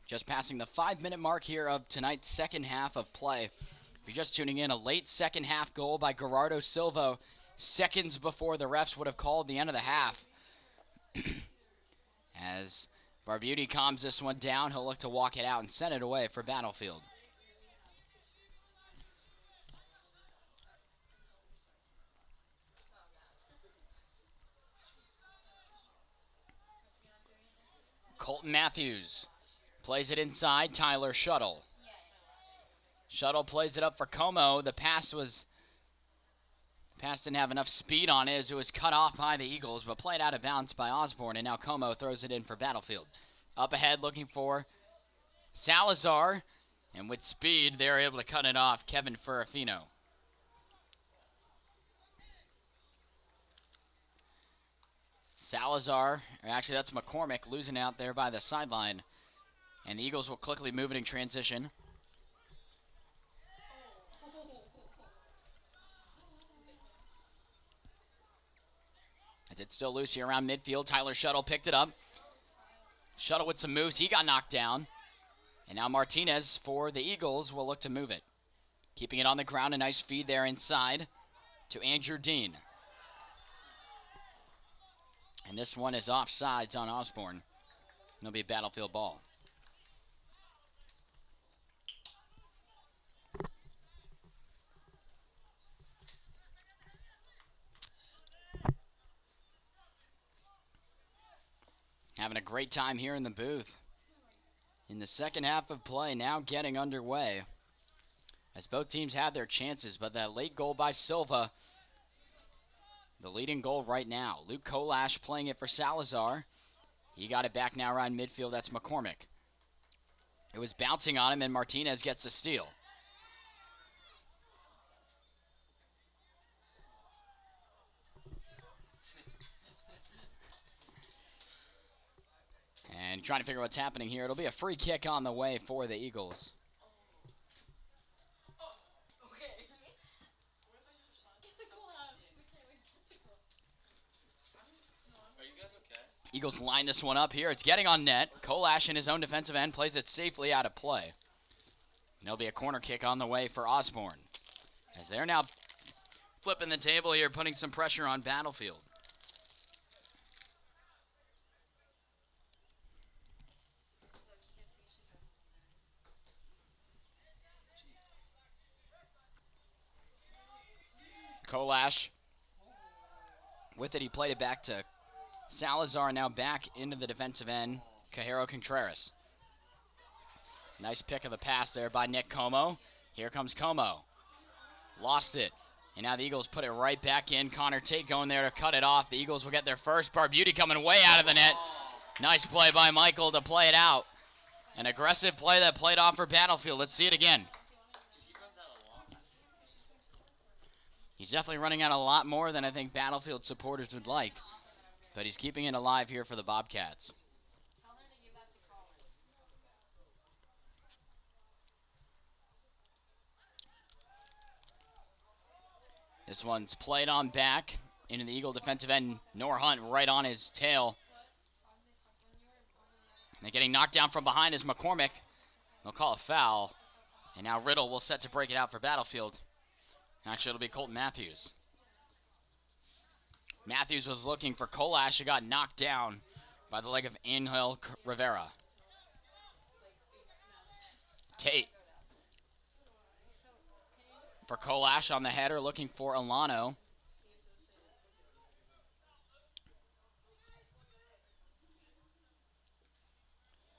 Just passing the 5-minute mark here of tonight's second half of play. If you're just tuning in, a late second half goal by Gerardo Silva, seconds before the refs would have called the end of the half. As Barbuti calms this one down, he'll look to walk it out and send it away for Battlefield. Colton Matthews plays it inside. Tyler Shuttle. Shuttle plays it up for Como. The pass didn't have enough speed on it as it was cut off by the Eagles, but played out of bounds by Osborne, and now Como throws it in for Battlefield. Up ahead looking for Salazar, and with speed they're able to cut it off. Kevin Ferrafino. Salazar, or actually that's McCormick, losing out there by the sideline. And the Eagles will quickly move it in transition. It's still loose here around midfield. Tyler Shuttle picked it up. Shuttle with some moves. He got knocked down. And now Martinez for the Eagles will look to move it. Keeping it on the ground. A nice feed there inside to Andrew Dean. And this one is offsides on Osborne. It'll be a Battlefield ball. Having a great time here in the booth. In the second half of play, now getting underway. As both teams had their chances, but that late goal by Silva, the leading goal right now. Luke Kolash playing it for Salazar. He got it back now around midfield. That's McCormick. It was bouncing on him, and Martinez gets the steal. And trying to figure what's happening here. It'll be a free kick on the way for the Eagles. Eagles line this one up here. It's getting on net. Kolash in his own defensive end plays it safely out of play. And there'll be a corner kick on the way for Osborne. As they're now flipping the table here, putting some pressure on Battlefield. Kolash with it. He played it back to Salazar, now back into the defensive end. Cajero Contreras. Nice pick of the pass there by Nick Como. Here comes Como. Lost it. And now the Eagles put it right back in. Connor Tate going there to cut it off. The Eagles will get their first. Barbuti coming way out of the net. Nice play by Michael to play it out. An aggressive play that played off for Battlefield. Let's see it again. He's definitely running out a lot more than I think Battlefield supporters would like. But he's keeping it alive here for the Bobcats. This one's played on back into the Eagle defensive end. Noah Hunt right on his tail. And getting knocked down from behind is McCormick. They'll call a foul. And now Riddle will set to break it out for Battlefield. Actually, it'll be Colton Matthews. Matthews was looking for Kolash, who got knocked down by the leg of Angel Rivera. Tate for Kolash on the header, looking for Alano.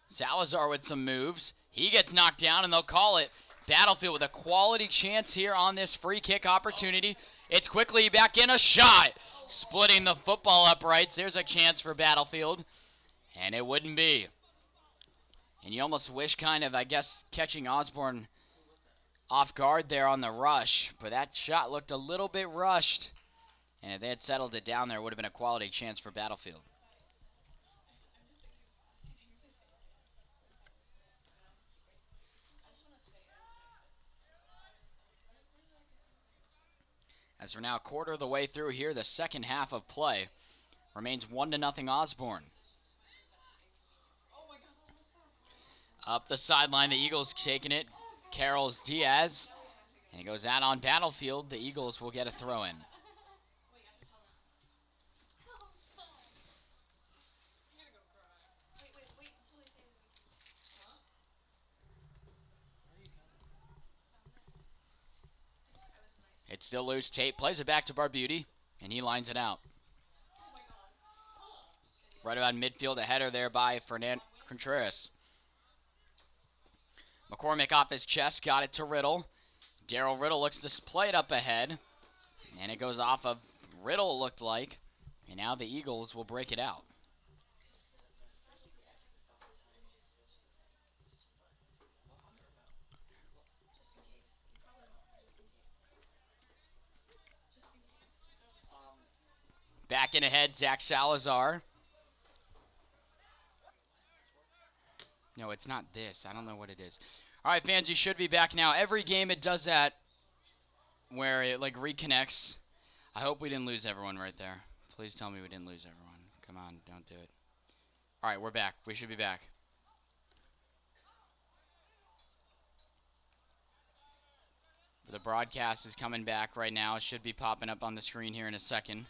Salazar with some moves. He gets knocked down, and they'll call it. Battlefield with a quality chance here on this free kick opportunity. It's quickly back in, a shot. Splitting the football uprights. There's a chance for Battlefield. And it wouldn't be. And you almost wish kind of, I guess, catching Osborne off guard there on the rush. But that shot looked a little bit rushed. And if they had settled it down there, it would have been a quality chance for Battlefield. As we're now a quarter of the way through here, the second half of play remains 1-0 Osborne. Up the sideline, the Eagles taking it. Carroll's Diaz. And it goes out on Battlefield. The Eagles will get a throw in. It's still loose. Tate plays it back to Barbuti, and he lines it out. Right about midfield, a header there by Fernand Contreras. McCormick off his chest, got it to Riddle. Daryl Riddle looks to play it up ahead, and it goes off of Riddle, it looked like, and now the Eagles will break it out. Back in ahead, Zach Salazar. No, it's not this. I don't know what it is. All right, fans, you should be back now. Every game it does that where it, like, reconnects. I hope we didn't lose everyone right there. Please tell me we didn't lose everyone. Come on, don't do it. All right, we're back. We should be back. The broadcast is coming back right now. It should be popping up on the screen here in a second.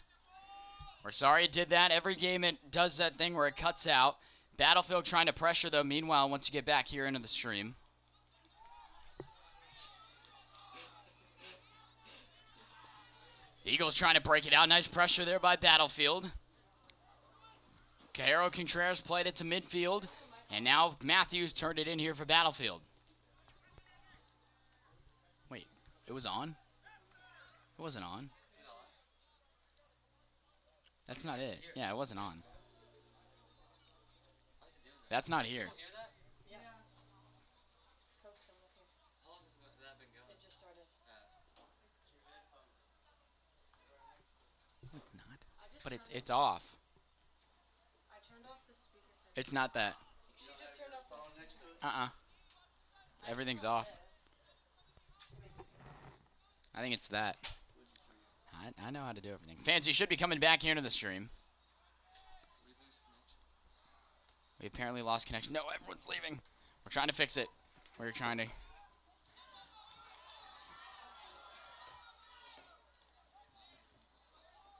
We're sorry it did that. Every game it does that thing where it cuts out. Battlefield trying to pressure, though, meanwhile, once you get back here into the stream. The Eagles trying to break it out. Nice pressure there by Battlefield. Cajero Contreras played it to midfield. And now Matthews turned it in here for Battlefield. Wait, it was on? It wasn't on. That's not it. Yeah, it wasn't on. That's not here. Yeah. How long has that been going? It just started. It's not. But it's off. I turned off the speaker thing. It's not that. She just turned off the speaker. Everything's off. I think it's that. I know how to do everything. Fans, you should be coming back here into the stream. We apparently lost connection. No, everyone's leaving. We're trying to fix it. We're trying to.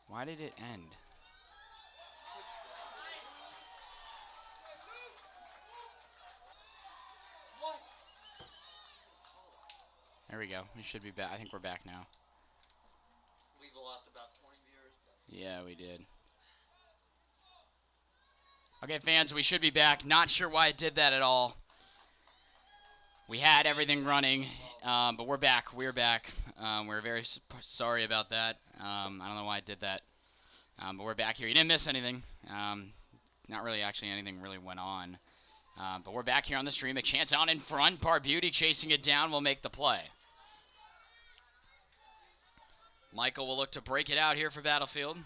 Why did it end? What? There we go. We should be back. I think we're back now. We've lost about 20 viewers. But Yeah, we did. Okay, fans, we should be back. Not sure why it did that at all. We had everything running, but we're back. We're back. We're very sorry about that. I don't know why it did that, but we're back here. You didn't miss anything. Not really, actually, anything really went on. But we're back here on the stream. A chance on in front. Barbuti chasing it down will make the play. Michael will look to break it out here for Battlefield.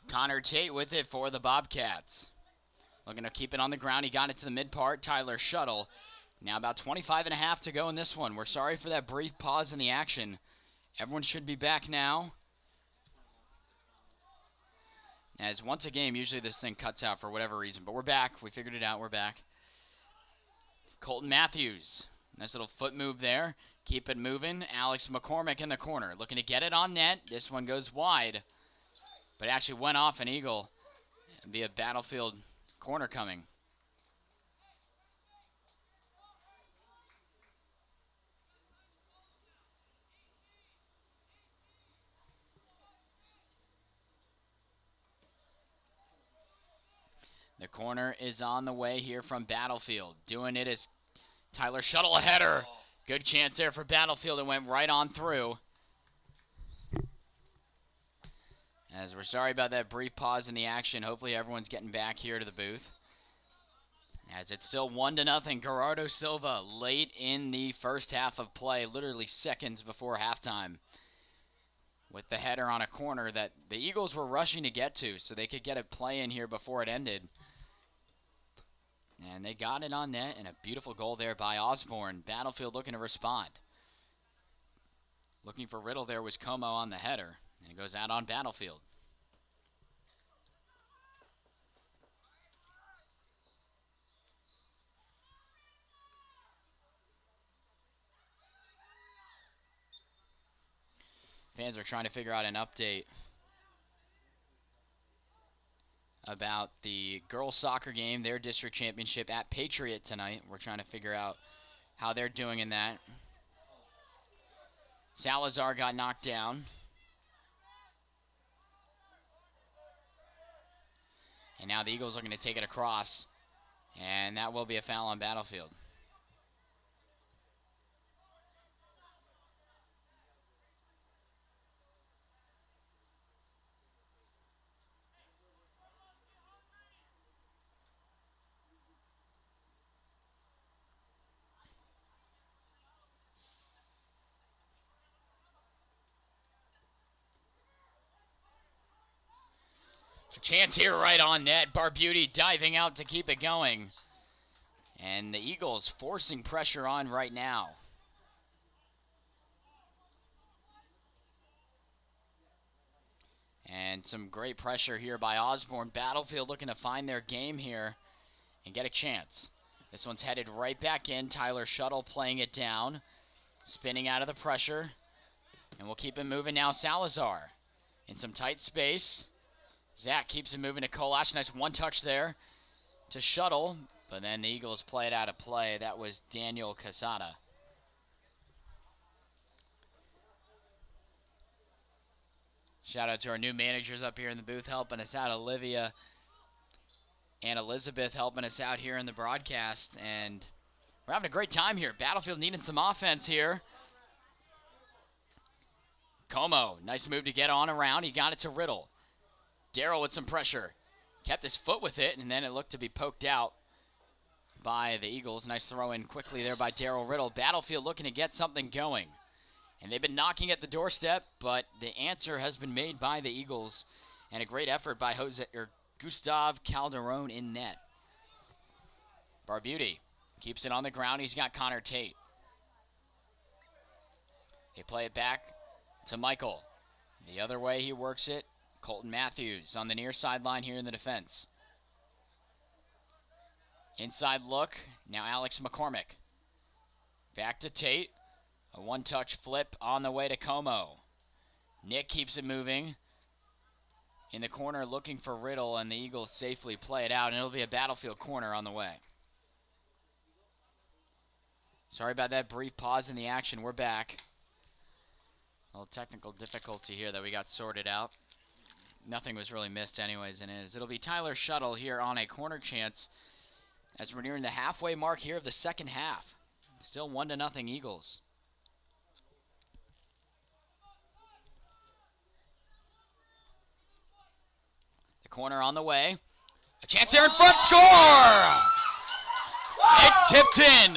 Connor Tate with it for the Bobcats. Looking to keep it on the ground. He got it to the mid part. Tyler Shuttle. Now about 25 and a half to go in this one. We're sorry for that brief pause in the action. Everyone should be back now. As once a game, usually this thing cuts out for whatever reason. But we're back. We figured it out. We're back. Colton Matthews. Nice little foot move there. Keep it moving. Alex McCormick in the corner. Looking to get it on net. This one goes wide. But it actually went off an Eagle via Battlefield corner coming. The corner is on the way here from Battlefield. Doing it is Tyler Shuttle, a header. Good chance there for Battlefield. It went right on through. As we're sorry about that brief pause in the action. Hopefully everyone's getting back here to the booth. As it's still 1-0. Gerardo Silva late in the first half of play, literally seconds before halftime, with the header on a corner that the Eagles were rushing to get to so they could get a play in here before it ended. And they got it on net, and a beautiful goal there by Osborne. Battlefield looking to respond. Looking for Riddle there was Como on the header. And it goes out on Battlefield. Fans are trying to figure out an update about the girls soccer game, their district championship at Patriot tonight. We're trying to figure out how they're doing in that. Salazar got knocked down. And now the Eagles looking to take it across. And that will be a foul on Battlefield. Chance here right on net. Barbuti diving out to keep it going. And the Eagles forcing pressure on right now. And some great pressure here by Osborne. Battlefield looking to find their game here and get a chance. This one's headed right back in. Tyler Shuttle playing it down. Spinning out of the pressure. And we'll keep it moving now. Salazar in some tight space. Zach keeps it moving to Kolash. Nice one touch there to Shuttle. But then the Eagles play it out of play. That was Daniel Casada. Shout out to our new managers up here in the booth helping us out. Olivia and Elizabeth helping us out here in the broadcast. And we're having a great time here. Battlefield needing some offense here. Como, nice move to get on around. He got it to Riddle. Darrell with some pressure. Kept his foot with it, and then it looked to be poked out by the Eagles. Nice throw in quickly there by Darrell Riddle. Battlefield looking to get something going. And they've been knocking at the doorstep, but the answer has been made by the Eagles. And a great effort by Gustav Calderon in net. Barbuti keeps it on the ground. He's got Connor Tate. They play it back to Michael. The other way he works it. Colton Matthews on the near sideline here in the defense. Inside look. Now Alex McCormick. Back to Tate. A one-touch flip on the way to Como. Nick keeps it moving. In the corner looking for Riddle, and the Eagles safely play it out, and it'll be a Battlefield corner on the way. Sorry about that brief pause in the action. We're back. A little technical difficulty here that we got sorted out. Nothing was really missed anyways, and it'll be Tyler Shuttle here on a corner chance as we're nearing the halfway mark here of the second half. Still 1-0 Eagles. The corner on the way. A chance here in front, score! It's tipped in.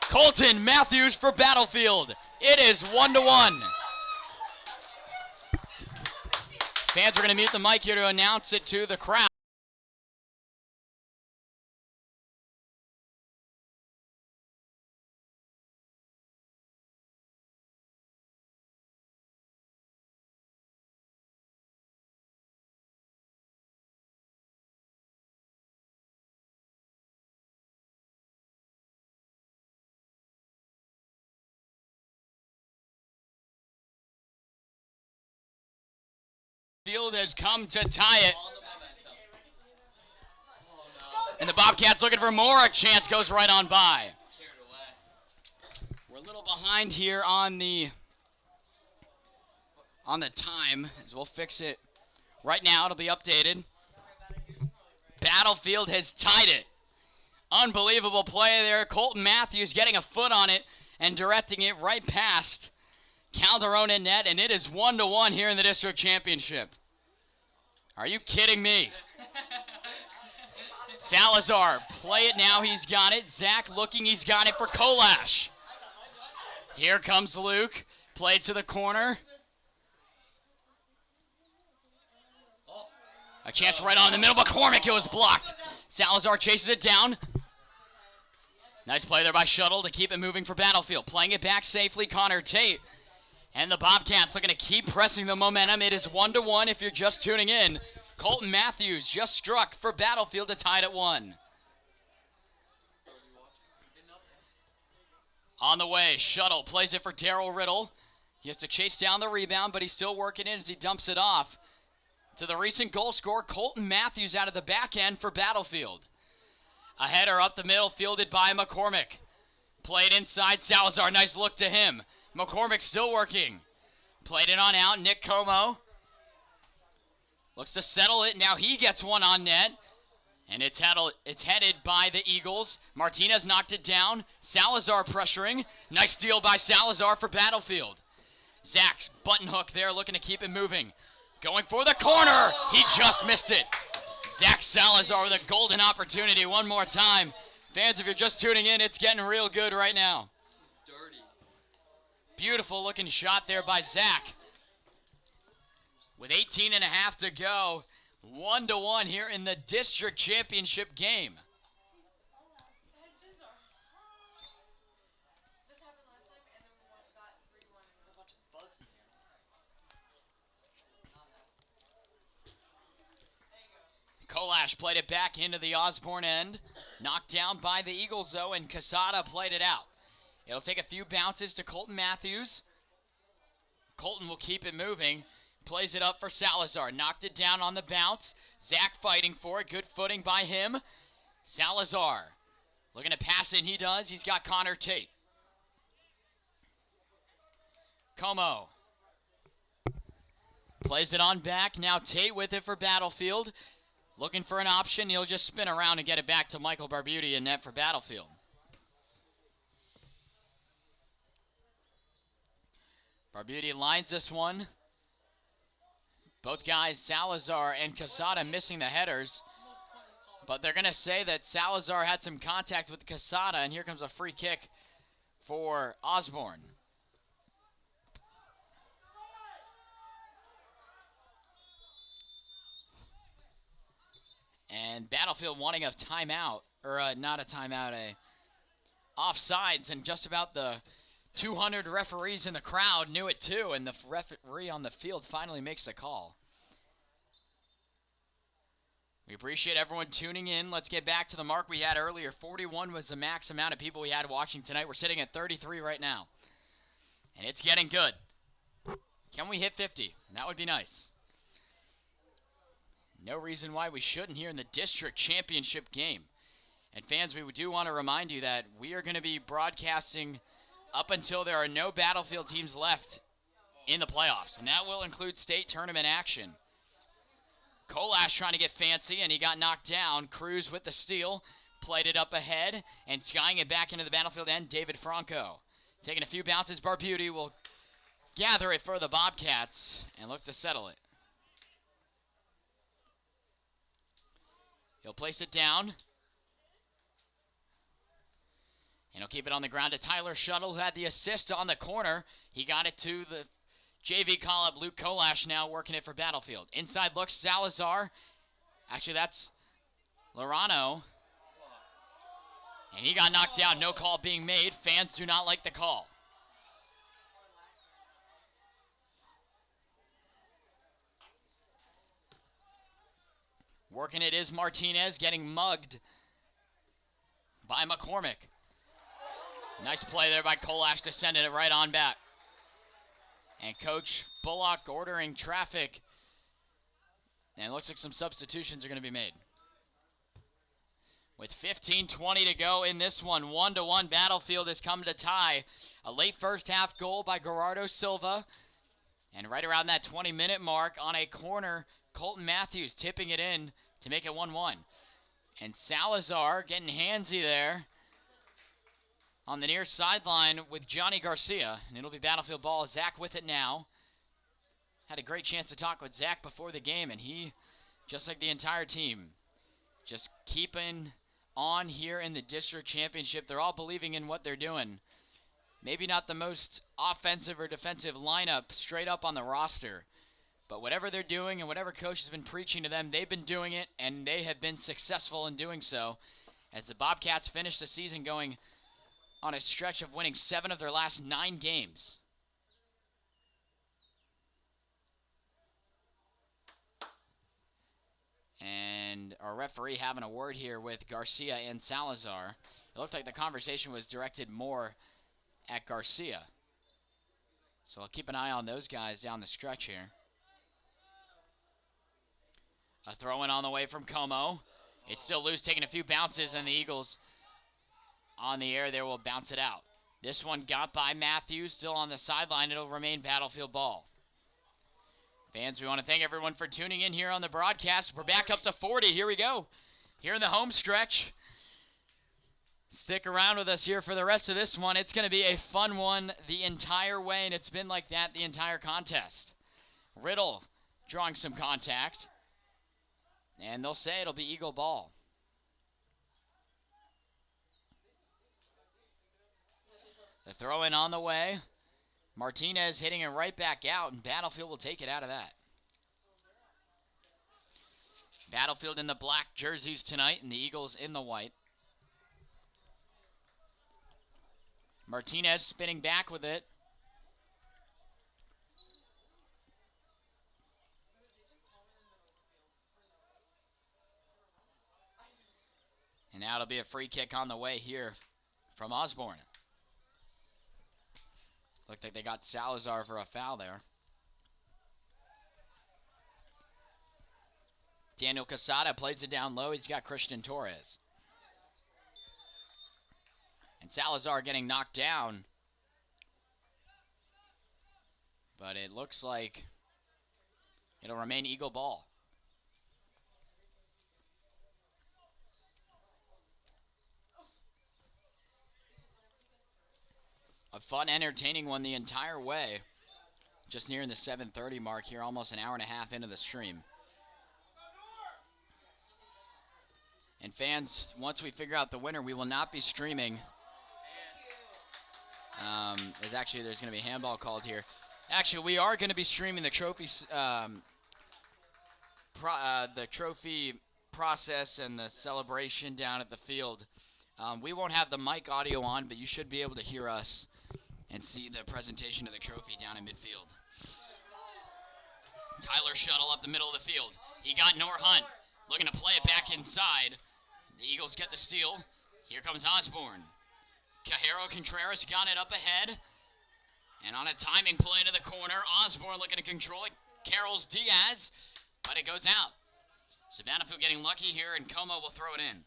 Colton Matthews for Battlefield. It is 1-1. Fans are going to mute the mic here to announce it to the crowd. Field has come to tie it. And the Bobcats looking for more. A chance goes right on by. We're a little behind here on the time, as we'll fix it right now. It'll be updated. Battlefield has tied it. Unbelievable play there. Colton Matthews getting a foot on it and directing it right past Calderon in net, and it is 1-1 here in the district championship. Are you kidding me? Salazar, play it now, he's got it. Zach looking, he's got it for Kolash. Here comes Luke, play to the corner. A chance right on in the middle, McCormick, it was blocked. Salazar chases it down. Nice play there by Shuttle to keep it moving for Battlefield. Playing it back safely, Connor Tate. And the Bobcats looking to keep pressing the momentum. It is 1-1 if you're just tuning in. Colton Matthews just struck for Battlefield to tie it at 1. On the way, Shuttle plays it for Darrell Riddle. He has to chase down the rebound, but he's still working it as he dumps it off to the recent goal scorer, Colton Matthews, out of the back end for Battlefield. A header up the middle, fielded by McCormick. Played inside, Salazar, nice look to him. McCormick still working. Played it on out, Nick Como. Looks to settle it, now he gets one on net. And it's headed by the Eagles. Martinez knocked it down. Salazar pressuring. Nice steal by Salazar for Battlefield. Zach's button hook there, looking to keep it moving. Going for the corner. He just missed it. Zach Salazar with a golden opportunity one more time. Fans, if you're just tuning in, it's getting real good right now. Dirty. Beautiful looking shot there by Zach. With 18 and a half to go, 1-1 here in the district championship game. Tensions are high. This happened last time, and then we got 3-1. A bunch of bugs in here. Kolash played it back into the Osborne end. Knocked down by the Eagles, though, and Casada played it out. It'll take a few bounces to Colton Matthews. Colton will keep it moving. Plays it up for Salazar. Knocked it down on the bounce. Zach fighting for it. Good footing by him. Salazar looking to pass it, and he does. He's got Connor Tate. Como plays it on back. Now Tate with it for Battlefield. Looking for an option. He'll just spin around and get it back to Michael Barbuti in net for Battlefield. Barbuti lines this one. Both guys, Salazar and Casada, missing the headers. But they're going to say that Salazar had some contact with Casada, and here comes a free kick for Osborne. And Battlefield wanting a timeout, or not a timeout, a offsides, and just about the 200 referees in the crowd knew it too, and the referee on the field finally makes the call. We appreciate everyone tuning in. Let's get back to the mark we had earlier. 41 was the max amount of people we had watching tonight. We're sitting at 33 right now. And it's getting good. Can we hit 50? That would be nice. No reason why we shouldn't here in the district championship game. And fans, we do want to remind you that we are going to be broadcasting up until there are no Battlefield teams left in the playoffs. And that will include state tournament action. Kolash trying to get fancy, and he got knocked down. Cruz with the steal. Played it up ahead, and skying it back into the Battlefield end, David Franco. Taking a few bounces, Barbuti will gather it for the Bobcats and look to settle it. He'll place it down. And he'll keep it on the ground to Tyler Shuttle, who had the assist on the corner. He got it to the JV call-up, Luke Kolash now working it for Battlefield. Inside looks Salazar. Actually, that's Lorano. And he got knocked down. No call being made. Fans do not like the call. Working it is Martinez, getting mugged by McCormick. Nice play there by Kolash to send it right on back. And Coach Bullock ordering traffic. And it looks like some substitutions are going to be made. With 15:20 to go in this one, 1-1 Battlefield has come to tie. A late first half goal by Gerardo Silva. And right around that 20-minute mark on a corner, Colton Matthews tipping it in to make it 1-1. And Salazar getting handsy there on the near sideline with Johnny Garcia. And it'll be Battlefield ball. Zach with it now. Had a great chance to talk with Zach before the game, and he, just like the entire team, just keeping on here in the district championship. They're all believing in what they're doing. Maybe not the most offensive or defensive lineup straight up on the roster, but whatever they're doing and whatever coach has been preaching to them, they've been doing it, and they have been successful in doing so. As the Bobcats finish the season going on a stretch of winning 7 of their last 9 games. And our referee having a word here with Garcia and Salazar. It looked like the conversation was directed more at Garcia. So I'll keep an eye on those guys down the stretch here. A throw in on the way from Como. It's still loose, taking a few bounces, and the Eagles on the air there will bounce it out. This one got by Matthews, still on the sideline. It'll remain Battlefield ball. Fans, we want to thank everyone for tuning in here on the broadcast. We're back up to 40. Here we go. Here in the home stretch. Stick around with us here for the rest of this one. It's going to be a fun one the entire way, and it's been like that the entire contest. Riddle drawing some contact. And they'll say it'll be Eagle ball. The throw in on the way. Martinez hitting it right back out, and Battlefield will take it out of that. Battlefield in the black jerseys tonight, and the Eagles in the white. Martinez spinning back with it. And now it'll be a free kick on the way here from Osborne. Looked like they got Salazar for a foul there. Daniel Casada plays it down low. He's got Christian Torres. And Salazar getting knocked down. But it looks like it'll remain Eagle ball. A fun, entertaining one the entire way. Just nearing the 7:30 mark here, almost an hour and a half into the stream. And fans, once we figure out the winner, we will not be streaming. There's going to be a handball called here. Actually, we are going to be streaming the trophy, the trophy process and the celebration down at the field. We won't have the mic audio on, but you should be able to hear us and see the presentation of the trophy down in midfield. Tyler shuttle up the middle of the field. He got Nor Hunt, looking to play it back inside. The Eagles get the steal. Here comes Osborne. Cajero Contreras got it up ahead. And on a timing play to the corner, Osborne looking to control it. Carroll's Diaz, but it goes out. So Battlefield getting lucky here, and Como will throw it in.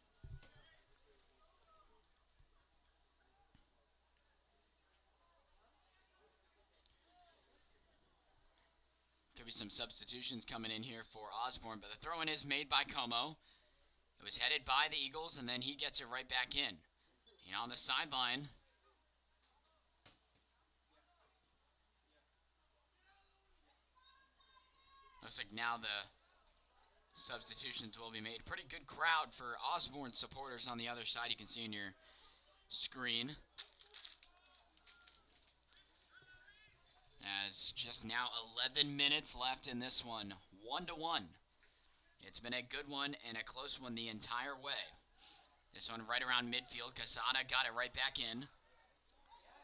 Could be some substitutions coming in here for Osborne, but the throw-in is made by Como. It was headed by the Eagles, and then he gets it right back in. And on the sideline, looks like now the substitutions will be made. Pretty good crowd for Osborne supporters on the other side. You can see in your screen. As just now 11 minutes left in this one. 1-1. It's been a good one and a close one the entire way. This one right around midfield. Casada got it right back in.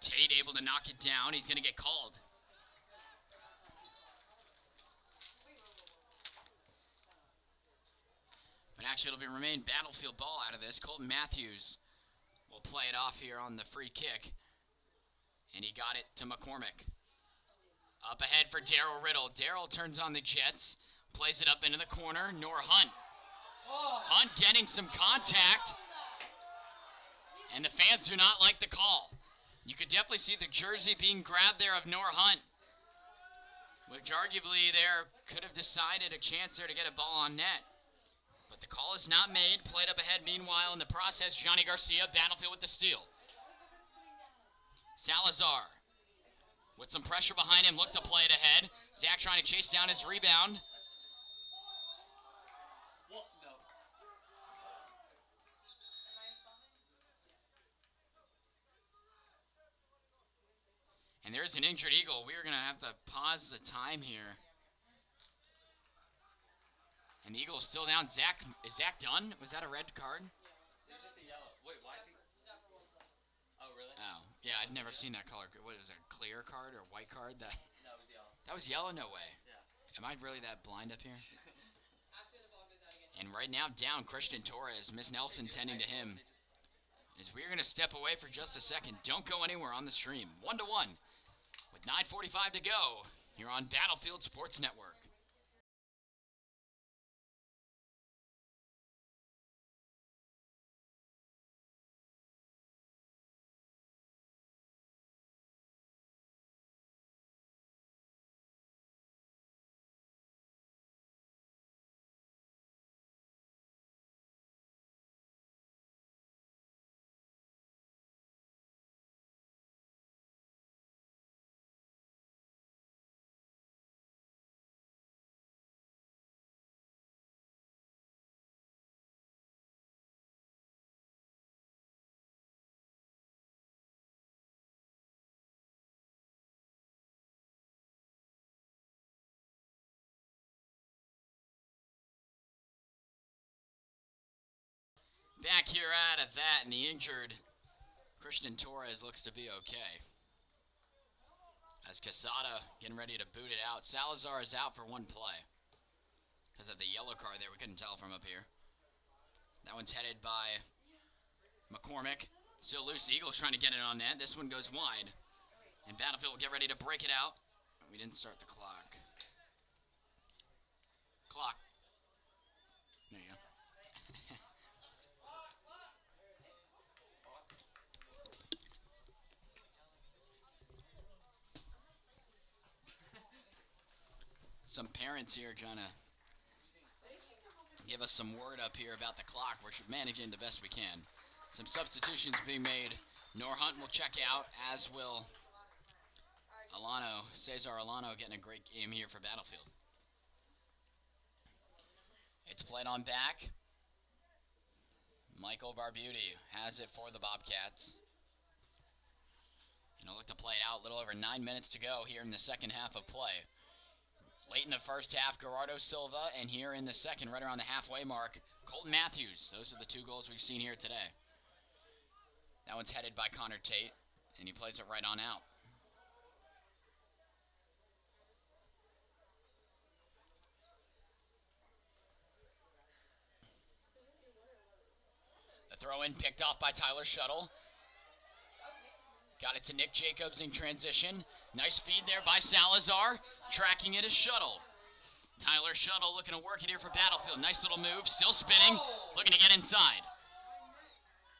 Tate able to knock it down. He's going to get called. But actually it'll remain Battlefield ball out of this. Colton Matthews will play it off here on the free kick. And he got it to McCormick. Up ahead for Darryl Riddle. Darryl turns on the Jets. Plays it up into the corner. Nor Hunt. Hunt getting some contact. And the fans do not like the call. You could definitely see the jersey being grabbed there of Nor Hunt. Which arguably there could have decided a chance there to get a ball on net. But the call is not made. Played up ahead meanwhile in the process. Johnny Garcia, Battlefield with the steal. Salazar. With some pressure behind him, look to play it ahead. Zach trying to chase down his rebound. And there's an injured Eagle. We're going to have to pause the time here. And the Eagle's still down. Zach, is Zach done? Was that a red card? It was just a yellow. Wait, why is he? Oh, really? Oh, yeah, I'd never seen that color. What is it, a clear card or a white card? No, it was yellow. That was yellow? No way. Yeah. Am I really that blind up here? After the ball goes out again. And right now down, Christian Torres. Miss Nelson tending to him. As we're going to step away for just a second. Don't go anywhere on the stream. 1-1. with 9:45 to go here on Battlefield Sports Network. Back here out of that, and the injured Christian Torres looks to be okay. As Quesada getting ready to boot it out. Salazar is out for one play. Because of the yellow card there, we couldn't tell from up here. That one's headed by McCormick. Still loose. Eagles trying to get it on net. This one goes wide. And Battlefield will get ready to break it out. We didn't start the clock. Clock. There you go. Some parents here trying to give us some word up here about the clock. We're managing the best we can. Some substitutions being made. Norhunt will check out, as will Alano. Cesar Alano getting a great game here for Battlefield. It's played on back. Michael Barbuti has it for the Bobcats. And he'll look to play it out. A little over 9 minutes to go here in the second half of play. Late in the first half, Gerardo Silva, and here in the second, right around the halfway mark, Colton Matthews. Those are the two goals we've seen here today. That one's headed by Connor Tate, and he plays it right on out. The throw-in picked off by Tyler Shuttle. Got it to Nick Jacobs in transition. Nice feed there by Salazar. Tracking it is Shuttle. Tyler Shuttle looking to work it here for Battlefield. Nice little move. Still spinning. Looking to get inside.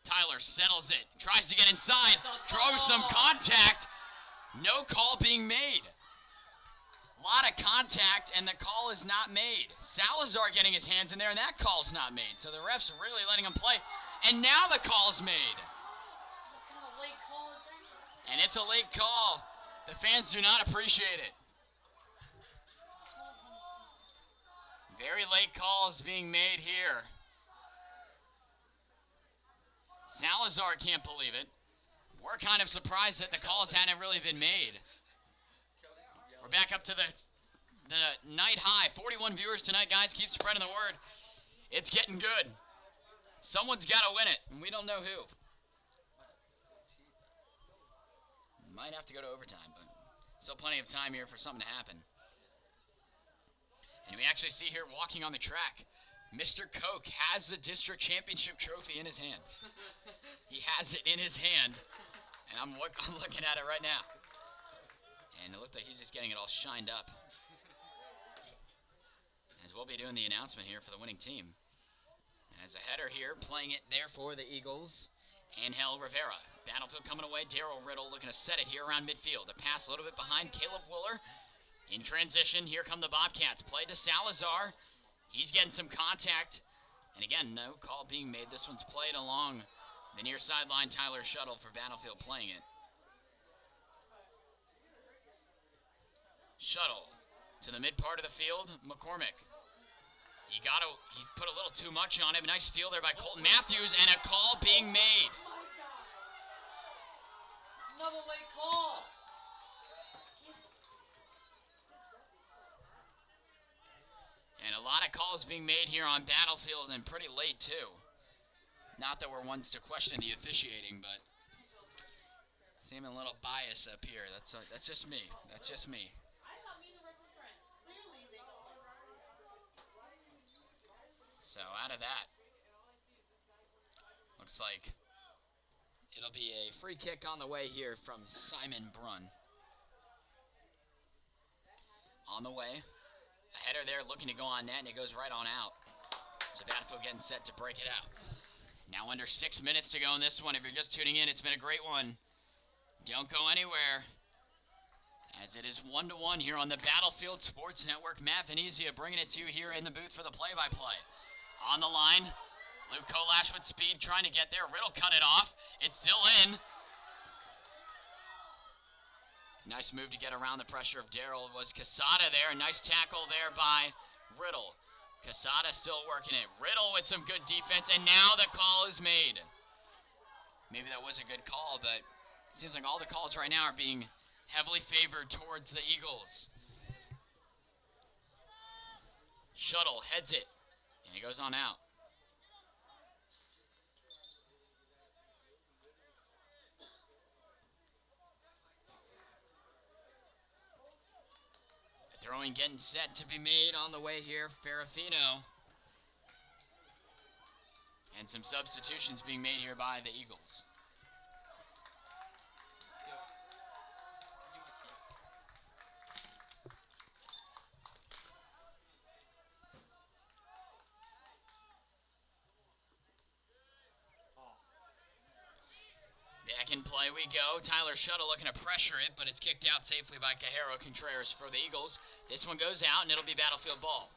Tyler settles it. Tries to get inside. Draws some contact. No call being made. A lot of contact, and the call is not made. Salazar getting his hands in there, and that call's not made. So the ref's really letting him play. And now the call's made. What kind of late call is that? And it's a late call. The fans do not appreciate it. Very late calls being made here. Salazar can't believe it. We're kind of surprised that the calls hadn't really been made. We're back up to the night high. 41 viewers tonight, guys. Keep spreading the word. It's getting good. Someone's got to win it, and we don't know who. Might have to go to overtime, but still plenty of time here for something to happen. And we actually see here walking on the track, Mr. Koch has the district championship trophy in his hand. He has it in his hand, and I'm looking at it right now. And it looks like he's just getting it all shined up. As we'll be doing the announcement here for the winning team. As a header here, playing it there for the Eagles, Angel Rivera. Battlefield coming away, Daryl Riddle looking to set it here around midfield. A pass a little bit behind Caleb Wooler. In transition, here come the Bobcats. Play to Salazar. He's getting some contact. And again, no call being made. This one's played along the near sideline. Tyler Shuttle for Battlefield playing it. Shuttle to the mid part of the field. McCormick. He put a little too much on him. Nice steal there by Colton Matthews, and a call being made. Another late call. And a lot of calls being made here on Battlefield, and pretty late too. Not that we're ones to question the officiating, but seeming a little bias up here. That's just me. That's just me. I thought me and the ref were friends. Clearly they don't. So out of that, looks like it'll be a free kick on the way here from Simon Brunn. on the way. A header there looking to go on net, and it goes right on out. So Battlefield getting set to break it out. Now under 6 minutes to go in this one. If you're just tuning in, it's been a great one. Don't go anywhere, as it is 1-1 here on the Battlefield Sports Network. Matt Venezia bringing it to you here in the booth for the play-by-play. On the line, Luke Kolash with speed trying to get there. Riddle cut it off. It's still in. Nice move to get around the pressure of Darrell. Was Casada there. Nice tackle there by Riddle. Casada still working it. Riddle with some good defense, and now the call is made. Maybe that was a good call, but it seems like all the calls right now are being heavily favored towards the Eagles. Shuttle heads it, and he goes on out. Throwing getting set to be made on the way here. Ferrafino. And some substitutions being made here by the Eagles. Back in play we go. Tyler Shuttle looking to pressure it, but it's kicked out safely by Cajero Contreras for the Eagles. This one goes out, and it'll be Battlefield ball.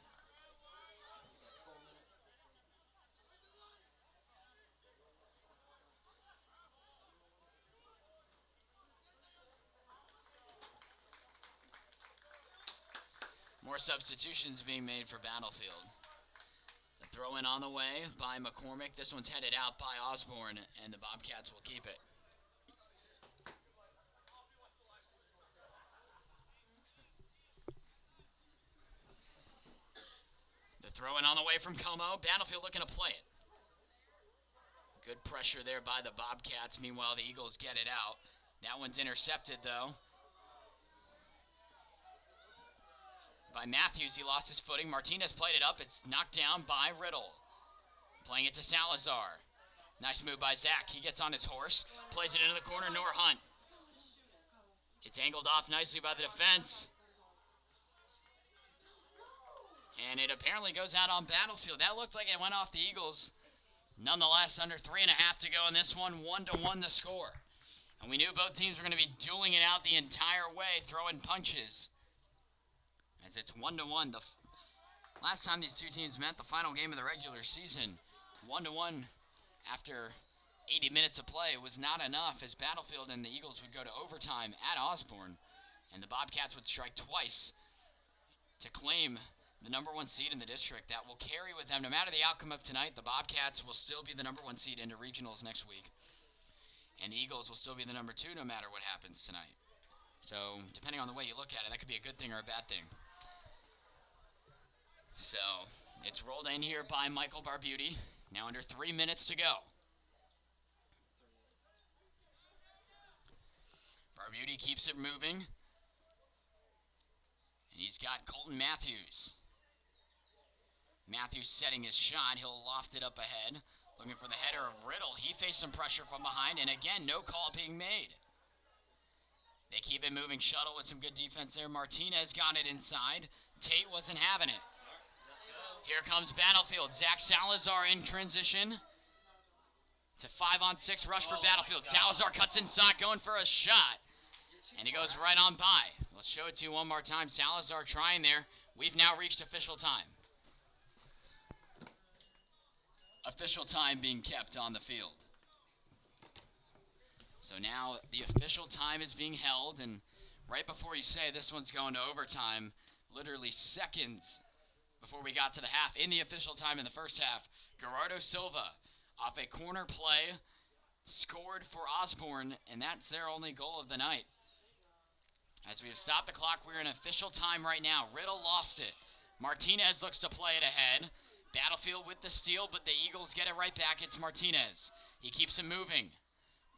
More substitutions being made for Battlefield. The throw in on the way by McCormick. This one's headed out by Osborne, and the Bobcats will keep it. The throw in on the way from Como. Battlefield looking to play it. Good pressure there by the Bobcats. Meanwhile, the Eagles get it out. That one's intercepted, though, by Matthews. He lost his footing. Martinez played it up. It's knocked down by Riddle. Playing it to Salazar. Nice move by Zach. He gets on his horse. Plays it into the corner. Noor Hunt. It's angled off nicely by the defense. And it apparently goes out on Battlefield. That looked like it went off the Eagles. Nonetheless, under 3.5 to go in this one. 1-1 the score. And we knew both teams were going to be dueling it out the entire way, throwing punches. As it's 1-1. The last time these two teams met, the final game of the regular season, 1-1 after 80 minutes of play was not enough, as Battlefield and the Eagles would go to overtime at Osborne, and the Bobcats would strike twice to claim the #1 seed in the district. That will carry with them no matter the outcome of tonight. The Bobcats will still be the #1 seed into regionals next week, and the Eagles will still be the #2 no matter what happens tonight. So depending on the way you look at it, that could be a good thing or a bad thing. So it's rolled in here by Michael Barbuti. Now under 3 minutes to go. Barbuti keeps it moving. And he's got Colton Matthews. Matthews setting his shot. He'll loft it up ahead. Looking for the header of Riddle. He faced some pressure from behind. And again, no call being made. They keep it moving. Shuttle with some good defense there. Martinez got it inside. Tate wasn't having it. Here comes Battlefield. Zach Salazar in transition. It's a 5-on-6 rush for Battlefield. Salazar cuts inside, going for a shot. And he goes right on by. Let's show it to you one more time. Salazar trying there. We've now reached official time. Official time being kept on the field. So now the official time is being held, and right before you say this one's going to overtime, literally seconds before we got to the half, in the official time in the first half, Gerardo Silva, off a corner play, scored for Osborne, and that's their only goal of the night. As we have stopped the clock, we're in official time right now. Riddle lost it. Martinez looks to play it ahead. Battlefield with the steal, but the Eagles get it right back. It's Martinez. He keeps it moving.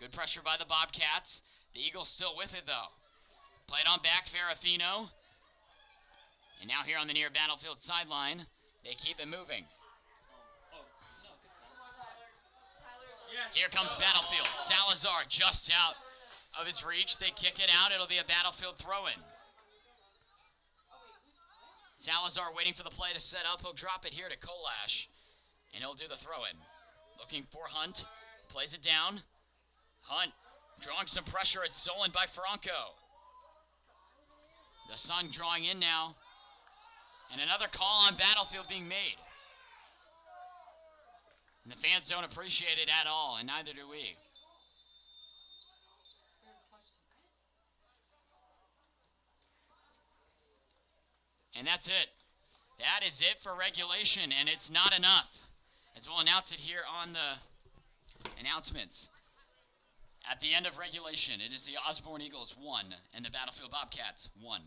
Good pressure by the Bobcats. The Eagles still with it, though. Played on back, Ferrafino. And now here on the near Battlefield sideline, they keep it moving. Here comes Battlefield. Salazar just out of his reach. They kick it out. It'll be a Battlefield throw-in. Salazar waiting for the play to set up. He'll drop it here to Kolash, and he'll do the throw-in. Looking for Hunt. Plays it down. Hunt drawing some pressure. It's stolen by Franco. The Sun drawing in now. And another call on Battlefield being made. And the fans don't appreciate it at all, and neither do we. And that's it. That is it for regulation, and it's not enough. As we'll announce it here on the announcements. At the end of regulation, it is the Osborne Eagles 1 and the Battlefield Bobcats 1.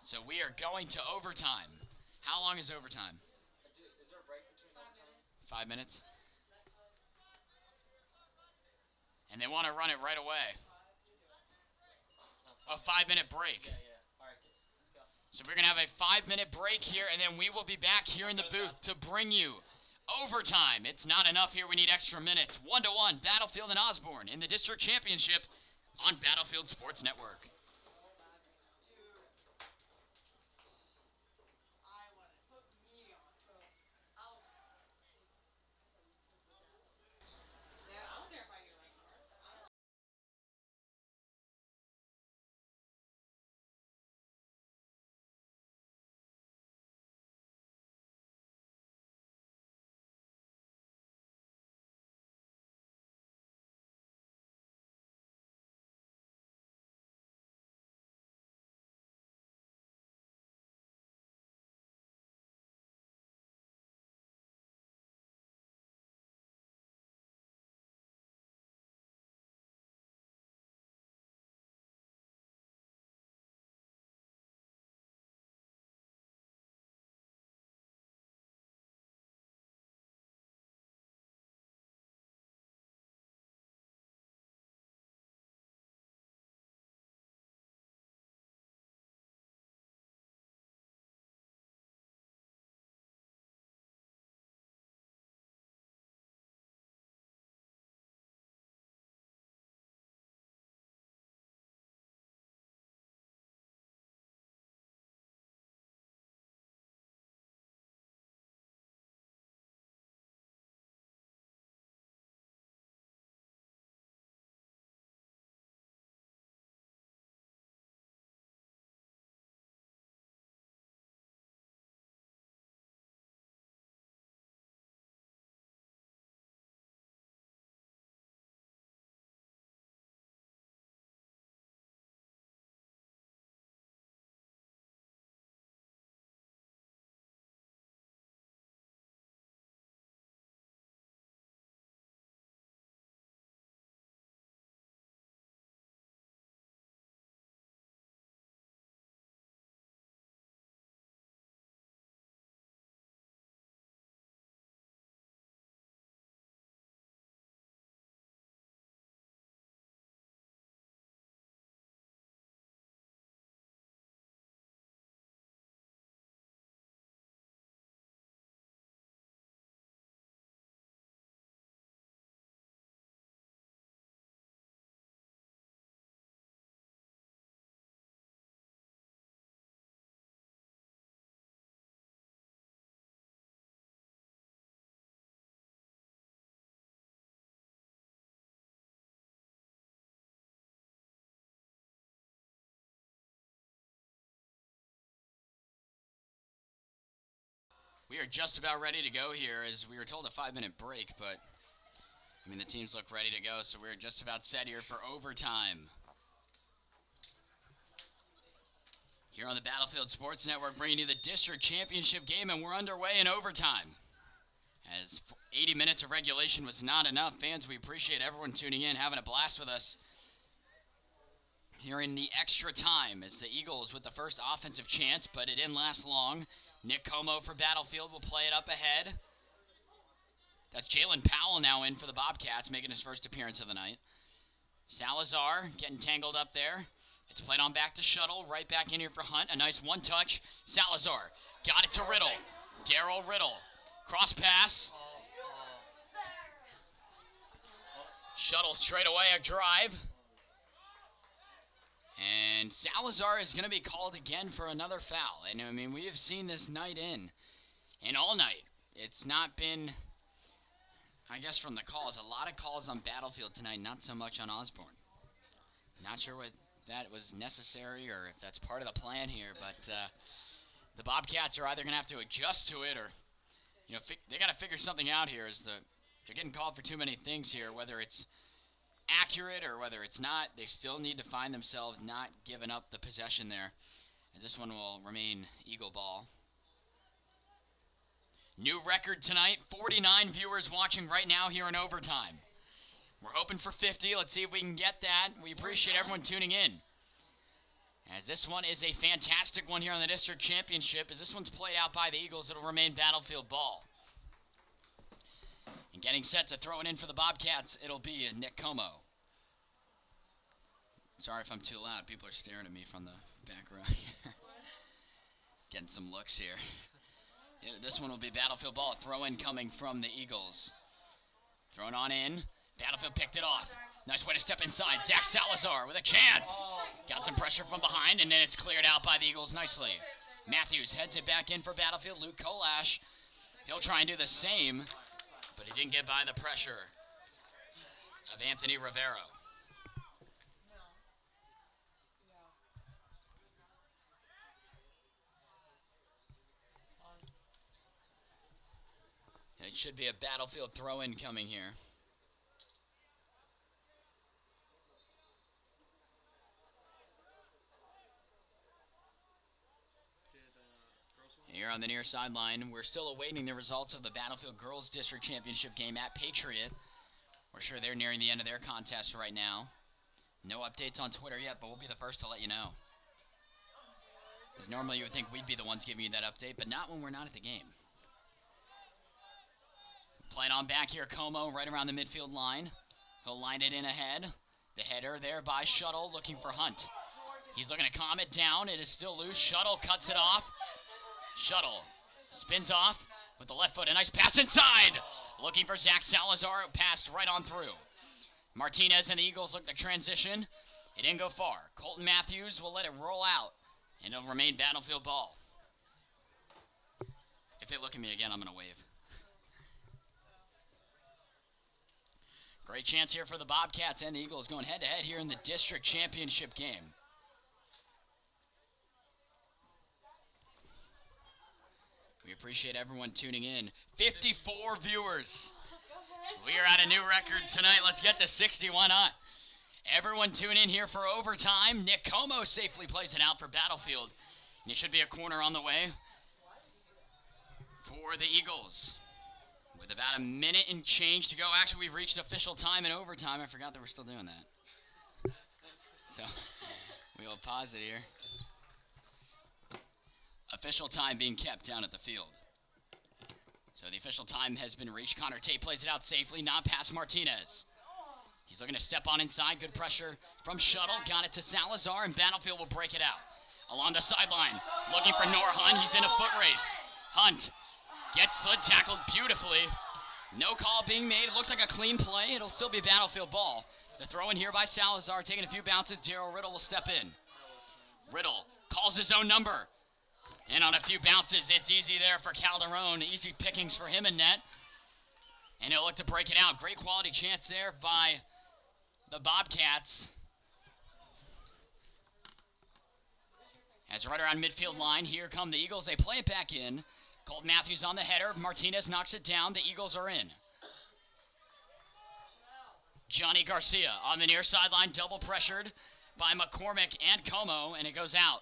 So we are going to overtime. How long is overtime? Is there a break between 5 minutes. And they want to run it right away. A 5-minute break. Yeah. All right, let's go. So we're going to have a 5-minute break here, and then we will be back here in the booth to bring you overtime. It's not enough here. We need extra minutes. 1-1, Battlefield and Osborne in the district championship on Battlefield Sports Network. We are just about ready to go here, as we were told a 5-minute break, but I mean the teams look ready to go, so we're just about set here for overtime. Here on the Battlefield Sports Network, bringing you the district championship game, and we're underway in overtime. As 80 minutes of regulation was not enough, fans, we appreciate everyone tuning in, having a blast with us. Here in the extra time, as the Eagles with the first offensive chance, but it didn't last long. Nick Como for Battlefield will play it up ahead. That's Jalen Powell now in for the Bobcats, making his first appearance of the night. Salazar getting tangled up there. It's played on back to Shuttle, right back in here for Hunt. A nice one-touch. Salazar got it to Riddle. Darryl Riddle. Cross pass. Shuttle straight away, a drive. And And Salazar is going to be called again for another foul. And I mean, we have seen this night in and all night. It's not been, I guess, from the calls. A lot of calls on Battlefield tonight, not so much on Osborne. Not sure what that was necessary or if that's part of the plan here, but the Bobcats are either going to have to adjust to it or, you know, they got to figure something out here. They're getting called for too many things here, whether it's accurate or whether it's not. They still need to find themselves not giving up the possession there, as this one will remain Eagle ball. New record tonight, 49 viewers watching right now here in overtime. We're hoping for 50. Let's see if we can get that. We appreciate everyone tuning in, as this one is a fantastic one here on the district championship. As this one's played out by the Eagles, it'll remain Battlefield ball. And getting set to throw it in for the Bobcats, it'll be Nick Como. Sorry if I'm too loud. People are staring at me from the back row here. Getting some looks here. Yeah, this one will be Battlefield ball. Throw in coming from the Eagles. Thrown on in. Battlefield picked it off. Nice way to step inside. Zach Salazar with a chance. Got some pressure from behind, and then it's cleared out by the Eagles nicely. Matthews heads it back in for Battlefield. Luke Kolash, he'll try and do the same, but he didn't get by the pressure of Anthony Rivero. And it should be a Battlefield throw-in coming here. Here on the near sideline, we're still awaiting the results of the Battlefield Girls District Championship game at Patriot. We're sure they're nearing the end of their contest right now. No updates on Twitter yet, but we'll be the first to let you know. Because normally you would think we'd be the ones giving you that update, but not when we're not at the game. Playing on back here, Como right around the midfield line. He'll line it in ahead. The header there by Shuttle, looking for Hunt. He's looking to calm it down. It is still loose. Shuttle cuts it off. Shuttle spins off with the left foot. A nice pass inside. Looking for Zach Salazar. It passed right on through. Martinez and the Eagles look to transition. It didn't go far. Colton Matthews will let it roll out, and it'll remain Battlefield ball. If they look at me again, I'm going to wave. Great chance here for the Bobcats and the Eagles going head-to-head here in the district championship game. We appreciate everyone tuning in. 54 viewers. We are at a new record tonight. Let's get to 61 on. Everyone tune in here for overtime. Nick Como safely plays it out for Battlefield. And it should be a corner on the way for the Eagles. With about a minute and change to go. Actually, we've reached official time in overtime. I forgot that we're still doing that. So, we will pause it here. Official time being kept down at the field. So the official time has been reached. Connor Tate plays it out safely, not past Martinez. He's looking to step on inside. Good pressure from Shuttle. Got it to Salazar, and Battlefield will break it out. Along the sideline, looking for Nor Hunt. He's in a foot race. Hunt gets slid tackled beautifully. No call being made. It looked like a clean play. It'll still be Battlefield ball. The throw in here by Salazar, taking a few bounces. Daryl Riddle will step in. Riddle calls his own number. And on a few bounces, it's easy there for Calderon. Easy pickings for him in net. And he'll look to break it out. Great quality chance there by the Bobcats. As right around midfield line, here come the Eagles. They play it back in. Colt Matthews on the header. Martinez knocks it down. The Eagles are in. Johnny Garcia on the near sideline, double pressured by McCormick and Como, and it goes out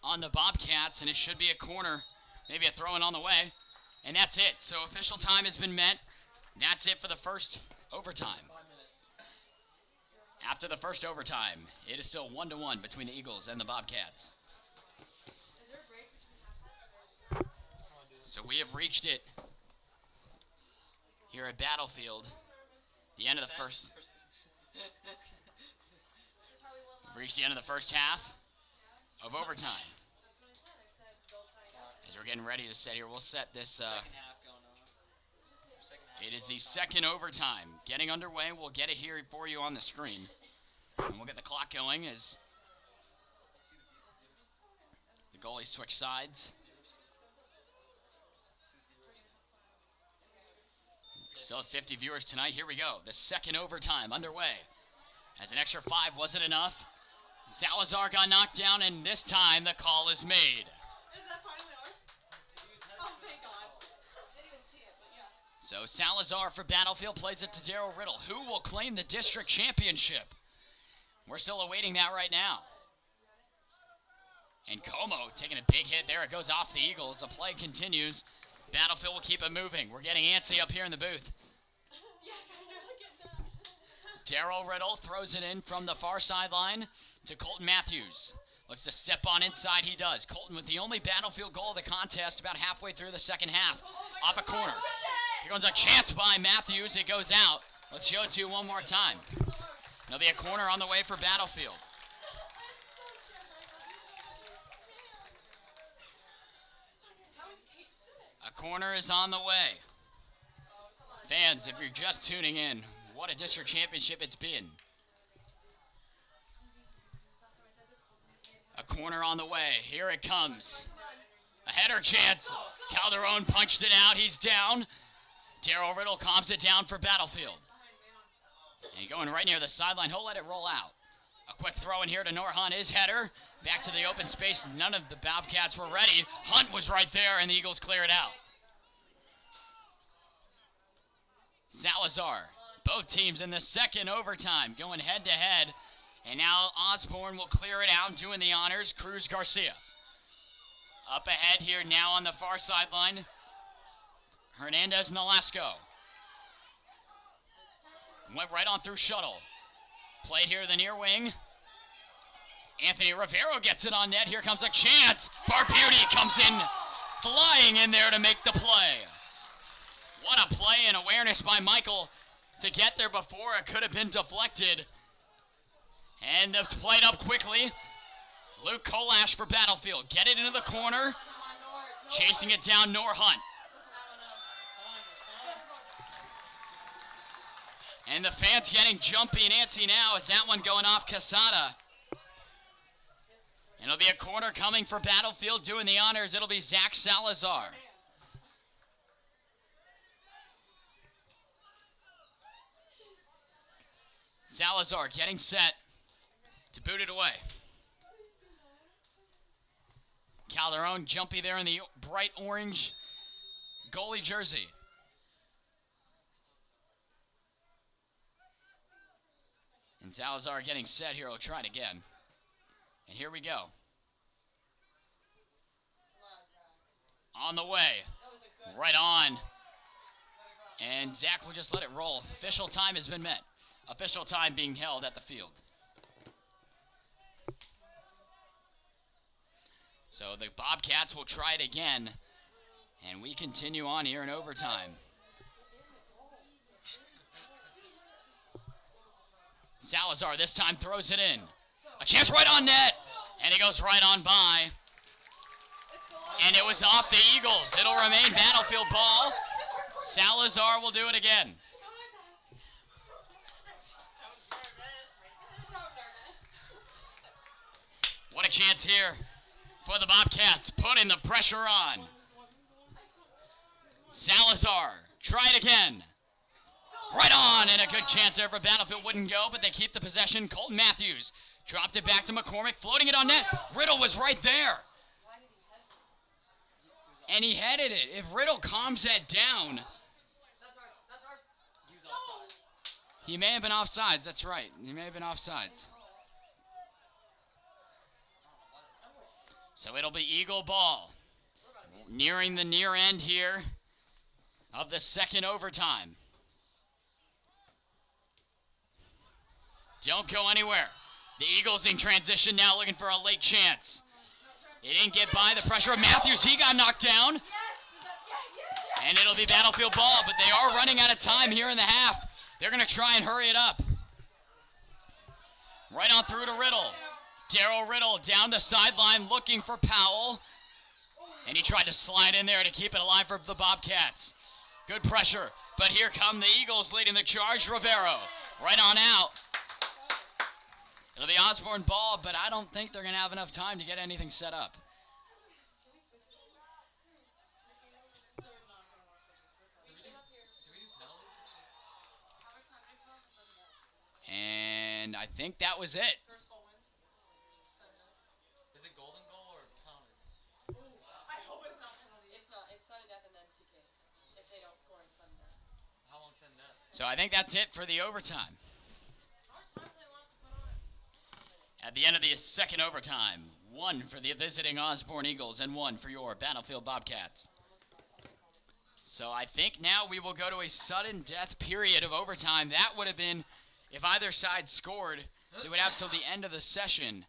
on the Bobcats, and it should be a corner, maybe a throw-in on the way, and that's it. So official time has been met. That's it for the first overtime. After the first overtime, it is still 1-1 between the Eagles and the Bobcats. So we have reached it here at Battlefield. The end of the first. We've reached the end of the first half of overtime. As we're getting ready to set here, we'll set this. Second half going on. It is the second overtime getting underway. We'll get it here for you on the screen, and we'll get the clock going as The goalie switch sides. Still at 50 viewers tonight. Here we go. The second overtime underway. As an extra 5 wasn't enough, Salazar got knocked down, and this time the call is made. Is that finally ours? Oh, thank God. Didn't even see it, but yeah. So Salazar for Battlefield plays it to Daryl Riddle. Who will claim the district championship? We're still awaiting that right now. And Como taking a big hit there. It goes off the Eagles. The play continues. Battlefield will keep it moving. We're getting antsy up here in the booth. Yeah, kind of. Look at that. Daryl Riddle throws it in from the far sideline to Colton Matthews. Looks to step on inside. He does. Colton with the only Battlefield goal of the contest about halfway through the second half. Off a corner. Here comes a chance by Matthews. It goes out. Let's show it to you one more time. There'll be a corner on the way for Battlefield. A corner is on the way. Fans, if you're just tuning in, what a district championship it's been. A corner on the way. Here it comes. A header chance. Calderon punched it out. He's down. Daryl Riddle calms it down for Battlefield. And going right near the sideline. He'll let it roll out. A quick throw in here to Norhunt. His header. Back to the open space. None of the Bobcats were ready. Hunt was right there, and the Eagles clear it out. Salazar. Both teams in the second overtime going head-to-head. And now Osborne will clear it out, doing the honors. Cruz Garcia. Up ahead here now on the far sideline. Hernandez Nolasco. Went right on through shuttle. Played here to the near wing. Anthony Rivero gets it on net. Here comes a chance. Barbuti comes in, flying in there to make the play. What a play and awareness by Michael to get there before it could have been deflected. And it's played up quickly. Luke Kolash for Battlefield. Get it into the corner. Chasing it down, Norhunt. And the fans getting jumpy and antsy now. It's that one going off Casada. And it'll be a corner coming for Battlefield. Doing the honors, it'll be Zach Salazar. Salazar getting set to boot it away. Calderon jumpy there in the bright orange goalie jersey. And Salazar getting set here. He'll try it again. And here we go. On the way. Right on. And Zach will just let it roll. Official time has been met. Official time being held at the field. So the Bobcats will try it again. And we continue on here in overtime. Salazar this time throws it in. A chance right on net. And it goes right on by. And it was off the Eagles. It'll remain Battlefield ball. Salazar will do it again. What a chance here for the Bobcats, putting the pressure on. Salazar, try it again. Right on, and a good chance there for Battlefield. Wouldn't go, but they keep the possession. Colton Matthews dropped it back to McCormick, floating it on net. Riddle was right there. And he headed it. If Riddle calms that down. He may have been offsides, that's right. He may have been offsides. So it'll be Eagle ball. Nearing the near end here of the second overtime. Don't go anywhere. The Eagles in transition now, looking for a late chance. He didn't get by the pressure of Matthews. He got knocked down. And it'll be Battlefield ball, but they are running out of time here in the half. They're going to try and hurry it up. Right on through to Riddle. Daryl Riddle down the sideline looking for Powell. And he tried to slide in there to keep it alive for the Bobcats. Good pressure. But here come the Eagles leading the charge. Rivero right on out. It'll be Osborne ball, but I don't think they're going to have enough time to get anything set up. And I think that was it. First goal wins. Is it golden goal or penalties? I hope it's not penalties. It's not. It's sudden death and then PKs. If they don't score in sudden death. How long's in net? So I think that's it for the overtime. Our side play wants to put on. At the end of the second overtime, 1 for the visiting Osborne Eagles and 1 for your Battlefield Bobcats. So I think now we will go to a sudden death period of overtime. That would have been, if either side scored, they would have till the end of the session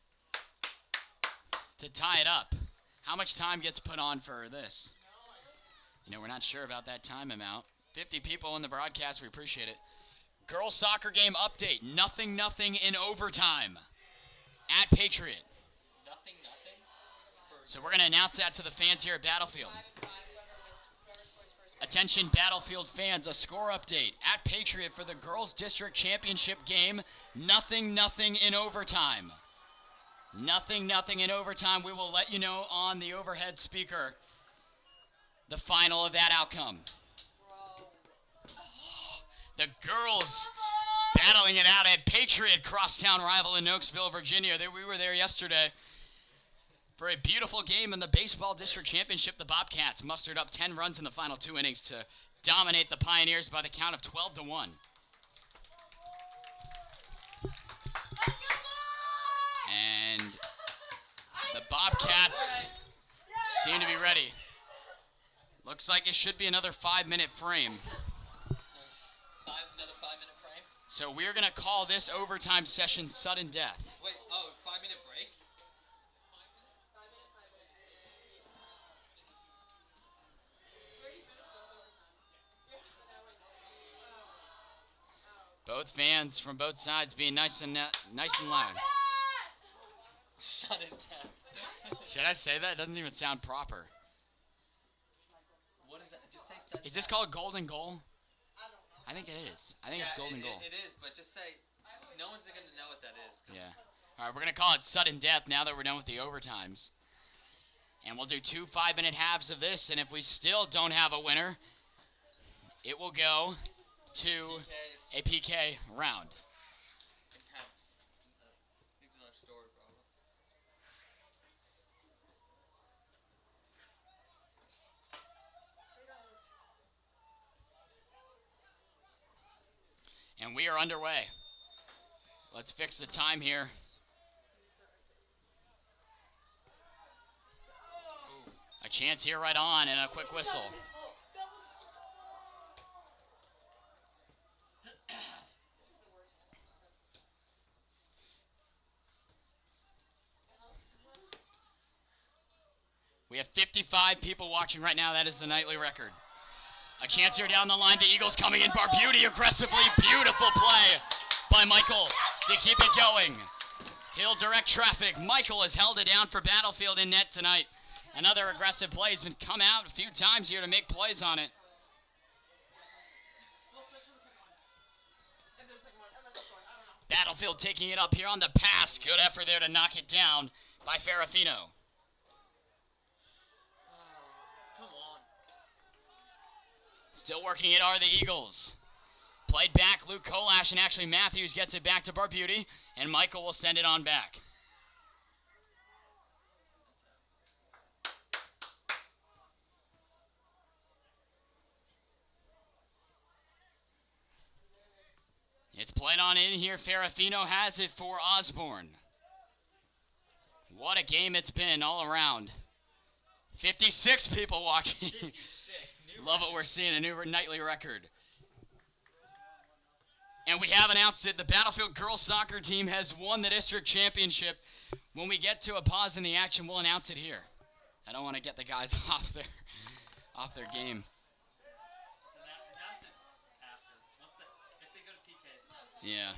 to tie it up. How much time gets put on for this? You know, we're not sure about that time amount. 50 people in the broadcast, we appreciate it. Girls soccer game update, 0-0 in overtime at Patriot. Nothing. So we're going to announce that to the fans here at Battlefield. 5-5. Whoever scores first. Attention Battlefield fans, a score update at Patriot for the Girls District Championship game, 0-0 in overtime. 0-0 in overtime. We will let you know on the overhead speaker the final of that outcome. The girls battling it out at Patriot, crosstown rival in Oaksville, Virginia. We were there yesterday for a beautiful game in the Baseball District Championship. The Bobcats mustered up 10 runs in the final 2 innings to dominate the Pioneers by the count of 12-1. And the Bobcats seem to be ready. Looks like it should be another 5-minute frame. Another 5-minute frame. So we're going to call this overtime session sudden death. Wait, 5-minute break? Both fans from both sides being nice and loud. Sudden death. Should I say that? It doesn't even sound proper. What is that? Just say sudden Is this death. called golden goal? I think it is. I think it's golden goal. It is, but just say, no one's going to know what that is. Yeah. All right, we're going to call it sudden death now that we're done with the overtimes. And we'll do 2 5-minute halves of this, and if we still don't have a winner, it will go to PKs. a PK round. Intense. Needs another story, probably. And we are underway. Let's fix the time here. A chance here right on and a quick whistle. We have 55 people watching right now. That is the nightly record. A chance here down the line. The Eagles coming in. Barbuti aggressively. Beautiful play by Michael to keep it going. He'll direct traffic. Michael has held it down for Battlefield in net tonight. Another aggressive play has been come out a few times here to make plays on it. Battlefield taking it up here on the pass. Good effort there to knock it down by Ferrafino. Come on. Still working it are the Eagles. Played back, Luke Kolash, and actually Matthews gets it back to Barbuti, and Michael will send it on back. It's played on in here. Ferrafino has it for Osborne. What a game it's been all around. 56 people watching. 56. Love what we're seeing, a new nightly record. And we have announced it. The Battlefield girls soccer team has won the district championship. When we get to a pause in the action, we'll announce it here. I don't want to get the guys off their game. Just announce it after. If they go to PKs. Yeah.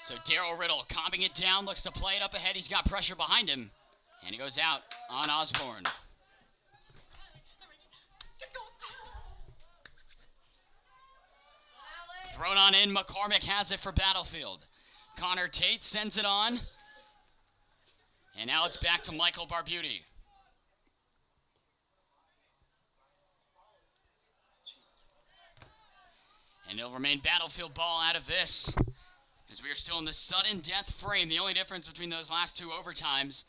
So Daryl Riddle calming it down, looks to play it up ahead. He's got pressure behind him. And he goes out on Osborne. Thrown on in, McCormick has it for Battlefield. Connor Tate sends it on. And now it's back to Michael Barbuti. And it'll remain Battlefield ball out of this, as we are still in the sudden death frame. The only difference between those last two overtimes,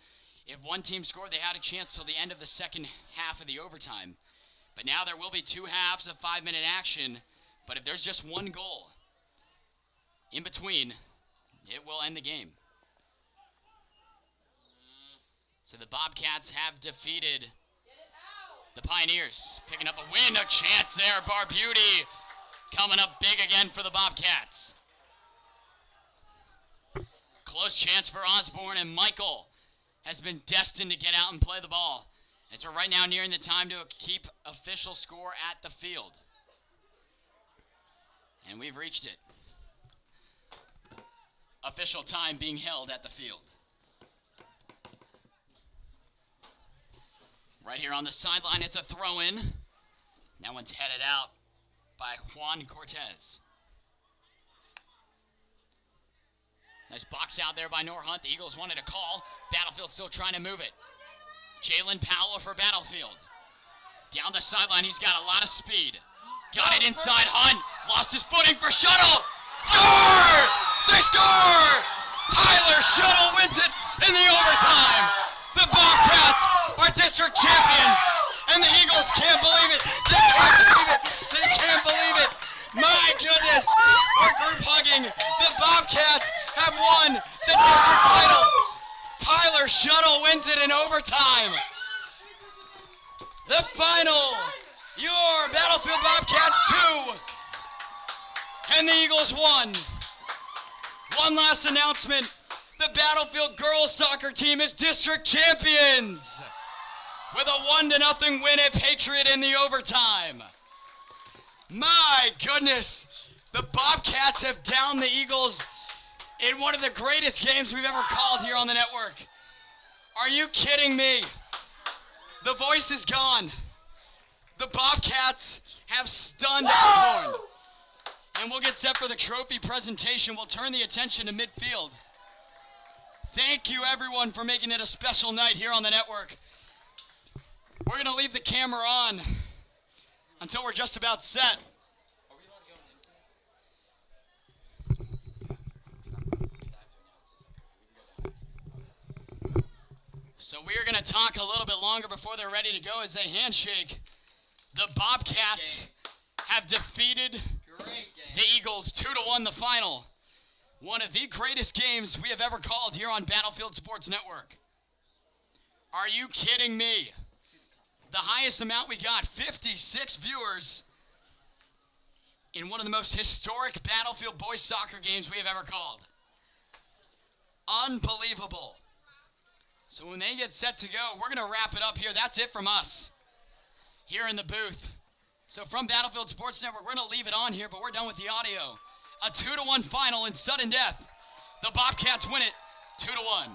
if one team scored, they had a chance till the end of the second half of the overtime. But now there will be 2 halves of 5-minute action. But if there's just one goal in between, it will end the game. So the Bobcats have defeated the Pioneers. Picking up a win, a chance there. Barbuti coming up big again for the Bobcats. Close chance for Osborne, and Michael has been destined to get out and play the ball. As we're right now nearing the time to keep official score at the field. And we've reached it. Official time being held at the field. Right here on the sideline, it's a throw-in. That one's headed out by Juan Cortez. Nice box out there by Norhunt. The Eagles wanted a call. Battlefield still trying to move it. Jalen Powell for Battlefield. Down the sideline, he's got a lot of speed. Got it inside Hunt. Lost his footing for Shuttle. Score! They score! Tyler Shuttle wins it in the overtime. The Bobcats are district champions. And the Eagles can't believe it. They can't believe it. They can't believe it. My goodness. We're group hugging. The Bobcats have won the district title. Tyler Shuttle wins it in overtime. The final. Your Battlefield Bobcats 2 and the Eagles 1. One last announcement. The Battlefield girls soccer team is district champions with a 1-0 win at Patriot in the overtime. My goodness, the Bobcats have downed the Eagles in one of the greatest games we've ever called here on the network. Are you kidding me? The voice is gone. The Bobcats have stunned Osborne. And we'll get set for the trophy presentation. We'll turn the attention to midfield. Thank you, everyone, for making it a special night here on the network. We're going to leave the camera on until we're just about set. So we're going to talk a little bit longer before they're ready to go as they handshake. The Bobcats have defeated the Eagles 2-1 the final. One of the greatest games we have ever called here on Battlefield Sports Network. Are you kidding me? The highest amount we got, 56 viewers in one of the most historic Battlefield boys soccer games we have ever called. Unbelievable. So when they get set to go, we're going to wrap it up here. That's it from us here in the booth. So from Battlefield Sports Network, we're going to leave it on here, but we're done with the audio. A 2-1 final in sudden death. The Bobcats win it 2-1.